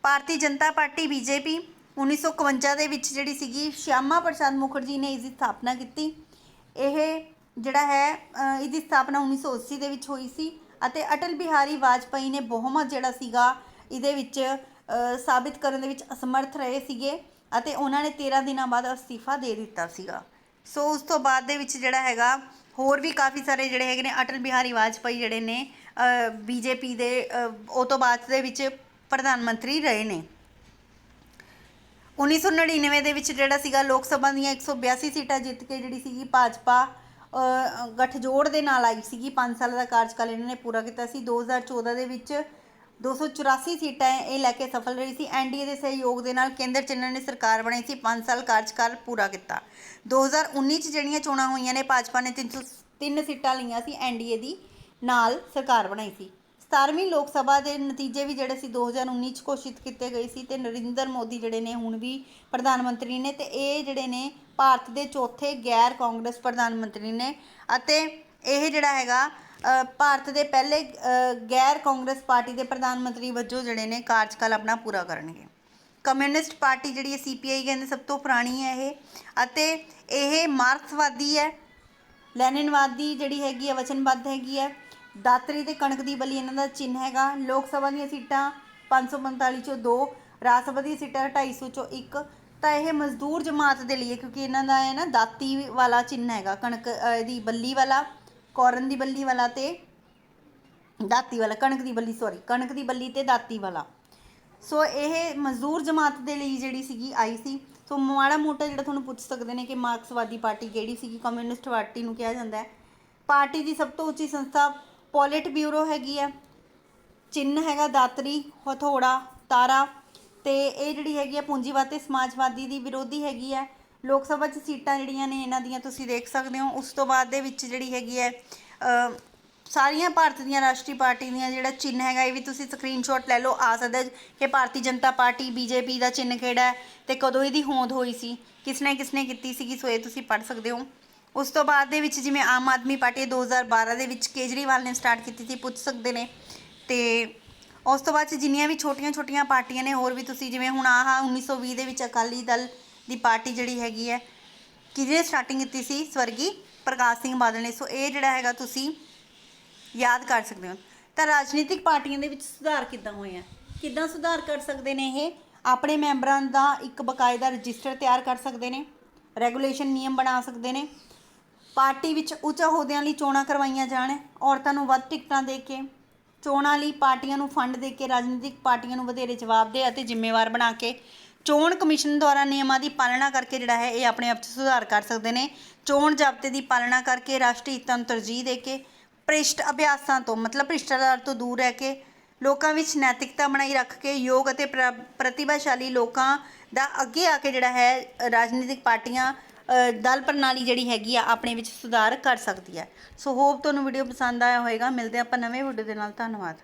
ਭਾਰਤੀ ਜਨਤਾ ਪਾਰਟੀ ਬੀਜੇਪੀ 1951 ਦੇ ਵਿੱਚ ਜਿਹੜੀ ਸੀਗੀ ਸ਼ਿਆਮਾ ਪ੍ਰਸਾਦ ਮੁਖਰਜੀ ਨੇ ਇਸ ਦੀ ਸਥਾਪਨਾ ਕੀਤੀ। ਇਹ ਜਿਹੜਾ ਹੈ ਇਹਦੀ ਸਥਾਪਨਾ 1980 ਦੇ ਵਿੱਚ ਹੋਈ ਸੀ ਅਤੇ ਅਟਲ ਬਿਹਾਰੀ ਵਾਜਪਾਈ ਨੇ ਬਹੁਮਤ ਜਿਹੜਾ ਸੀਗਾ ਇਹਦੇ ਵਿੱਚ ਸਾਬਿਤ ਕਰਨ ਦੇ ਵਿੱਚ ਅਸਮਰਥ ਰਹੇ ਸੀਗੇ ਅਤੇ ਉਹਨਾਂ ਨੇ 13 ਦਿਨਾਂ ਬਾਅਦ ਅਸਤੀਫਾ ਦੇ ਦਿੱਤਾ ਸੀਗਾ। ਸੋ ਉਸ ਤੋਂ ਬਾਅਦ ਦੇ ਵਿੱਚ ਜਿਹੜਾ ਹੈਗਾ ਹੋਰ ਵੀ ਕਾਫੀ ਸਾਰੇ ਜਿਹੜੇ ਹੈਗੇ ਨੇ, ਅਟਲ ਬਿਹਾਰੀ ਵਾਜਪਾਈ ਜਿਹੜੇ ਨੇ ਬੀਜੇਪੀ ਦੇ ਉਹ ਤੋਂ ਬਾਅਦ ਦੇ ਵਿੱਚ ਪ੍ਰਧਾਨ ਮੰਤਰੀ ਰਹੇ ਨੇ। 1999 ਦੇ ਵਿੱਚ ਜਿਹੜਾ ਸੀਗਾ ਲੋਕ ਸਭਾ ਦੀਆਂ 182 ਸੀਟਾਂ ਜਿੱਤ ਕੇ ਜਿਹੜੀ ਸੀਗੀ ਭਾਜਪਾ ਗਠਜੋੜ ਦੇ ਨਾਲ ਆਈ ਸੀਗੀ। 5 ਸਾਲਾਂ ਦਾ ਕਾਰਜਕਾਲ ਇਹਨਾਂ ਨੇ ਪੂਰਾ ਕੀਤਾ ਸੀ। 2014 ਦੇ ਵਿੱਚ 284 ਸੀਟਾਂ ਇਹ ਲੈ ਕੇ ਸਫਲ ਰਹੀ ਸੀ। ਐਨਡੀਏ ਦੇ ਸਹਿਯੋਗ ਦੇ ਨਾਲ ਕੇਂਦਰ 'ਚ ਇਹਨਾਂ ਨੇ ਸਰਕਾਰ ਬਣਾਈ ਸੀ, 5 ਸਾਲ ਕਾਰਜਕਾਲ ਪੂਰਾ ਕੀਤਾ। 2019 'ਚ ਜਿਹੜੀਆਂ ਚੋਣਾਂ ਹੋਈਆਂ ਨੇ ਭਾਜਪਾ ਨੇ 303 ਸੀਟਾਂ ਲਈਆਂ ਸੀ, ਐਨਡੀਏ ਦੀ ਨਾਲ ਸਰਕਾਰ ਬਣਾਈ ਸੀ। 17ਵੀਂ ਲੋਕ ਸਭਾ ਦੇ ਨਤੀਜੇ ਵੀ ਜਿਹੜੇ ਸੀ 2019 'ਚ ਘੋਸ਼ਿਤ ਕੀਤੇ ਗਏ ਸੀ ਅਤੇ ਨਰਿੰਦਰ ਮੋਦੀ ਜਿਹੜੇ ਨੇ ਹੁਣ ਵੀ ਪ੍ਰਧਾਨ ਮੰਤਰੀ ਨੇ ਅਤੇ ਇਹ ਜਿਹੜੇ ਨੇ ਭਾਰਤ ਦੇ ਚੌਥੇ ਗੈਰ ਕਾਂਗਰਸ ਪ੍ਰਧਾਨ ਮੰਤਰੀ ਨੇ ਅਤੇ ਇਹ ਜਿਹੜਾ ਹੈਗਾ ਭਾਰਤ ਦੇ ਪਹਿਲੇ ਗੈਰ ਕਾਂਗਰਸ ਪਾਰਟੀ ਦੇ ਪ੍ਰਧਾਨ ਮੰਤਰੀ ਵਜੋਂ ਜਿਹੜੇ ਨੇ ਕਾਰਜਕਾਲ ਆਪਣਾ ਪੂਰਾ ਕਰਨਗੇ। ਕਮਿਊਨਿਸਟ ਪਾਰਟੀ ਜਿਹੜੀ ਹੈ CPI ਕਹਿੰਦੇ ਸਭ ਤੋਂ ਪੁਰਾਣੀ ਹੈ ਇਹ ਅਤੇ ਇਹ ਮਾਰਕਸਵਾਦੀ ਹੈ, ਲੈਨਿਨਵਾਦੀ ਜਿਹੜੀ ਹੈਗੀ ਹੈ ਵਚਨਬੱਧ ਹੈਗੀ ਹੈ। ਦਾਤਰੀ ਤੇ ਕਣਕ ਦੀ ਬਲੀ ਇਹਨਾਂ ਦਾ ਚਿੰਨ੍ਹ ਹੈਗਾ। ਲੋਕ ਸਭਾ ਦੀਆਂ ਸੀਟਾਂ 545 ਚੋਂ 2, ਰਾਜ ਸਭਾ ਦੀਆਂ ਸੀਟਾਂ 250 ਚੋਂ 1। ਤਾਂ ਇਹ ਮਜ਼ਦੂਰ ਜਮਾਤ ਦੇ ਲਈ ਕਿਉਂਕਿ ਇਹਨਾਂ ਦਾ ਹੈ ਨਾ ਦਾਤੀ ਵਾਲਾ ਚਿੰਨ੍ਹ ਹੈਗਾ, ਕਣਕ ਦੀ ਬੱਲੀ ਵਾਲਾ, ਕੌਰਨ ਦੀ ਬੱਲੀ ਵਾਲਾ ਤੇ ਦਾਤੀ ਵਾਲਾ, ਕਣਕ ਦੀ ਬੱਲੀ ਤੇ ਦਾਤੀ ਵਾਲਾ। ਸੋ ਇਹ ਮਜ਼ਦੂਰ ਜਮਾਤ ਦੇ ਲਈ ਜਿਹੜੀ ਸੀਗੀ ਆਈ ਸੀ। ਸੋ ਮਾੜਾ ਮੋਟਾ ਜਿਹੜਾ ਤੁਹਾਨੂੰ ਪੁੱਛ ਸਕਦੇ ਨੇ ਕਿ ਮਾਰਕਸਵਾਦੀ ਪਾਰਟੀ ਕਿਹੜੀ ਸੀਗੀ, ਕਮਿਊਨਿਸਟ ਪਾਰਟੀ ਨੂੰ ਕਿਹਾ ਜਾਂਦਾ ਹੈ। ਪਾਰਟੀ ਦੀ ਸਭ ਤੋਂ ਉੱਚੀ ਸੰਸਥਾ ਪੋਲਿਟ ਬਿਊਰੋ ਹੈਗੀ ਹੈ। ਚਿੰਨ੍ਹ ਹੈਗਾ ਦਾਤਰੀ, ਹਥੌੜਾ, ਤਾਰਾ ਅਤੇ ਇਹ ਜਿਹੜੀ ਹੈਗੀ ਹੈ ਪੂੰਜੀਵਾਦ ਤੇ ਸਮਾਜਵਾਦੀ ਦੀ ਵਿਰੋਧੀ ਹੈਗੀ ਹੈ। ਲੋਕ ਸਭਾ 'ਚ ਸੀਟਾਂ ਜਿਹੜੀਆਂ ਨੇ ਇਹਨਾਂ ਦੀਆਂ ਤੁਸੀਂ ਦੇਖ ਸਕਦੇ ਹੋ। ਉਸ ਤੋਂ ਬਾਅਦ ਦੇ ਵਿੱਚ ਜਿਹੜੀ ਹੈਗੀ ਹੈ ਸਾਰੀਆਂ ਭਾਰਤ ਦੀਆਂ ਰਾਸ਼ਟਰੀ ਪਾਰਟੀ ਦੀਆਂ ਜਿਹੜਾ ਚਿੰਨ੍ਹ ਹੈਗਾ ਇਹ ਵੀ ਤੁਸੀਂ ਸਕਰੀਨਸ਼ਾਟ ਲੈ ਲਓ। ਆ ਸਕਦਾ ਕਿ ਭਾਰਤੀ ਜਨਤਾ ਪਾਰਟੀ ਬੀਜੇਪੀ ਦਾ ਚਿੰਨ੍ਹ ਕਿਹੜਾ ਹੈ ਅਤੇ ਕਦੋਂ ਇਹਦੀ ਹੋਂਦ ਹੋਈ ਸੀ, ਕਿਸਨੇ ਕੀਤੀ ਸੀਗੀ, ਸੋ ਇਹ ਤੁਸੀਂ ਪੜ੍ਹ ਸਕਦੇ ਹੋ। ਉਸ ਤੋਂ ਬਾਅਦ ਦੇ ਵਿੱਚ ਜਿਵੇਂ ਆਮ ਆਦਮੀ ਪਾਰਟੀ 2012 ਦੇ ਵਿੱਚ ਕੇਜਰੀਵਾਲ ਨੇ ਸਟਾਰਟ ਕੀਤੀ ਸੀ, ਪੁੱਛ ਸਕਦੇ ਨੇ। ਅਤੇ ਉਸ ਤੋਂ ਬਾਅਦ 'ਚ ਜਿੰਨੀਆਂ ਵੀ ਛੋਟੀਆਂ ਪਾਰਟੀਆਂ ਨੇ ਹੋਰ ਵੀ ਤੁਸੀਂ ਜਿਵੇਂ ਹੁਣ 1920 ਦੇ ਵਿੱਚ ਅਕਾਲੀ ਦਲ ਦੀ ਪਾਰਟੀ ਜਿਹੜੀ ਹੈਗੀ ਹੈ ਕਿਹਨੇ ਸਟਾਰਟਿੰਗ ਕੀਤੀ ਸੀ, ਸਵਰਗੀ ਪ੍ਰਕਾਸ਼ ਸਿੰਘ ਬਾਦਲ ਨੇ। ਸੋ ਇਹ ਜਿਹੜਾ ਹੈਗਾ ਤੁਸੀਂ ਯਾਦ ਕਰ ਸਕਦੇ ਹੋ। ਤਾਂ ਰਾਜਨੀਤਿਕ ਪਾਰਟੀਆਂ ਦੇ ਵਿੱਚ ਸੁਧਾਰ ਕਿੱਦਾਂ ਹੋਏ ਆ, ਕਿੱਦਾਂ ਸੁਧਾਰ ਕਰ ਸਕਦੇ ਨੇ ਇਹ, ਆਪਣੇ ਮੈਂਬਰਾਂ ਦਾ ਇੱਕ ਬਕਾਇਦਾ ਰਜਿਸਟਰ ਤਿਆਰ ਕਰ ਸਕਦੇ ਨੇ, ਰੈਗੂਲੇਸ਼ਨ ਨਿਯਮ ਬਣਾ ਸਕਦੇ ਨੇ, ਪਾਰਟੀ ਵਿੱਚ ਉੱਚ ਅਹੁਦਿਆਂ ਲਈ ਚੋਣਾਂ ਕਰਵਾਈਆਂ ਜਾਣ, ਔਰਤਾਂ ਨੂੰ ਵੱਧ ਟਿਕਟਾਂ ਦੇ ਕੇ, ਚੋਣਾਂ ਲਈ ਪਾਰਟੀਆਂ ਨੂੰ ਫੰਡ ਦੇ ਕੇ ਰਾਜਨੀਤਿਕ ਪਾਰਟੀਆਂ ਨੂੰ ਵਧੇਰੇ ਜਵਾਬਦੇਹ ਅਤੇ ਜ਼ਿੰਮੇਵਾਰ ਬਣਾ ਕੇ, ਚੋਣ ਕਮਿਸ਼ਨ ਦੁਆਰਾ ਨਿਯਮਾਂ ਦੀ ਪਾਲਣਾ ਕਰਕੇ ਜਿਹੜਾ ਹੈ ਇਹ ਆਪਣੇ ਆਪ 'ਚ ਸੁਧਾਰ ਕਰ ਸਕਦੇ ਨੇ, ਚੋਣ ਜ਼ਾਬਤੇ ਦੀ ਪਾਲਣਾ ਕਰਕੇ, ਰਾਸ਼ਟਰੀ ਹਿੱਤਾਂ ਨੂੰ ਤਰਜੀਹ ਦੇ ਕੇ, ਭ੍ਰਿਸ਼ਟ ਅਭਿਆਸਾਂ ਤੋਂ ਮਤਲਬ ਭ੍ਰਿਸ਼ਟਾਚਾਰ ਤੋਂ ਦੂਰ ਰਹਿ ਕੇ, ਲੋਕਾਂ ਵਿੱਚ ਨੈਤਿਕਤਾ ਬਣਾਈ ਰੱਖ ਕੇ, ਯੋਗ ਅਤੇ ਪ੍ਰਤਿਭਾਸ਼ਾਲੀ ਲੋਕਾਂ ਦਾ ਅੱਗੇ ਆ ਕੇ ਜਿਹੜਾ ਹੈ ਰਾਜਨੀਤਿਕ ਪਾਰਟੀਆਂ ਦਲ ਪ੍ਰਣਾਲੀ ਜਿਹੜੀ ਹੈਗੀ ਆ ਆਪਣੇ ਵਿੱਚ ਸੁਧਾਰ ਕਰ ਸਕਦੀ ਹੈ। ਸੋ ਹੋਪ ਤੁਹਾਨੂੰ ਵੀਡੀਓ ਪਸੰਦ ਆਇਆ ਹੋਵੇਗਾ। ਮਿਲਦੇ ਆਪਾਂ ਨਵੇਂ ਵੀਡੀਓ ਦੇ ਨਾਲ। ਧੰਨਵਾਦ।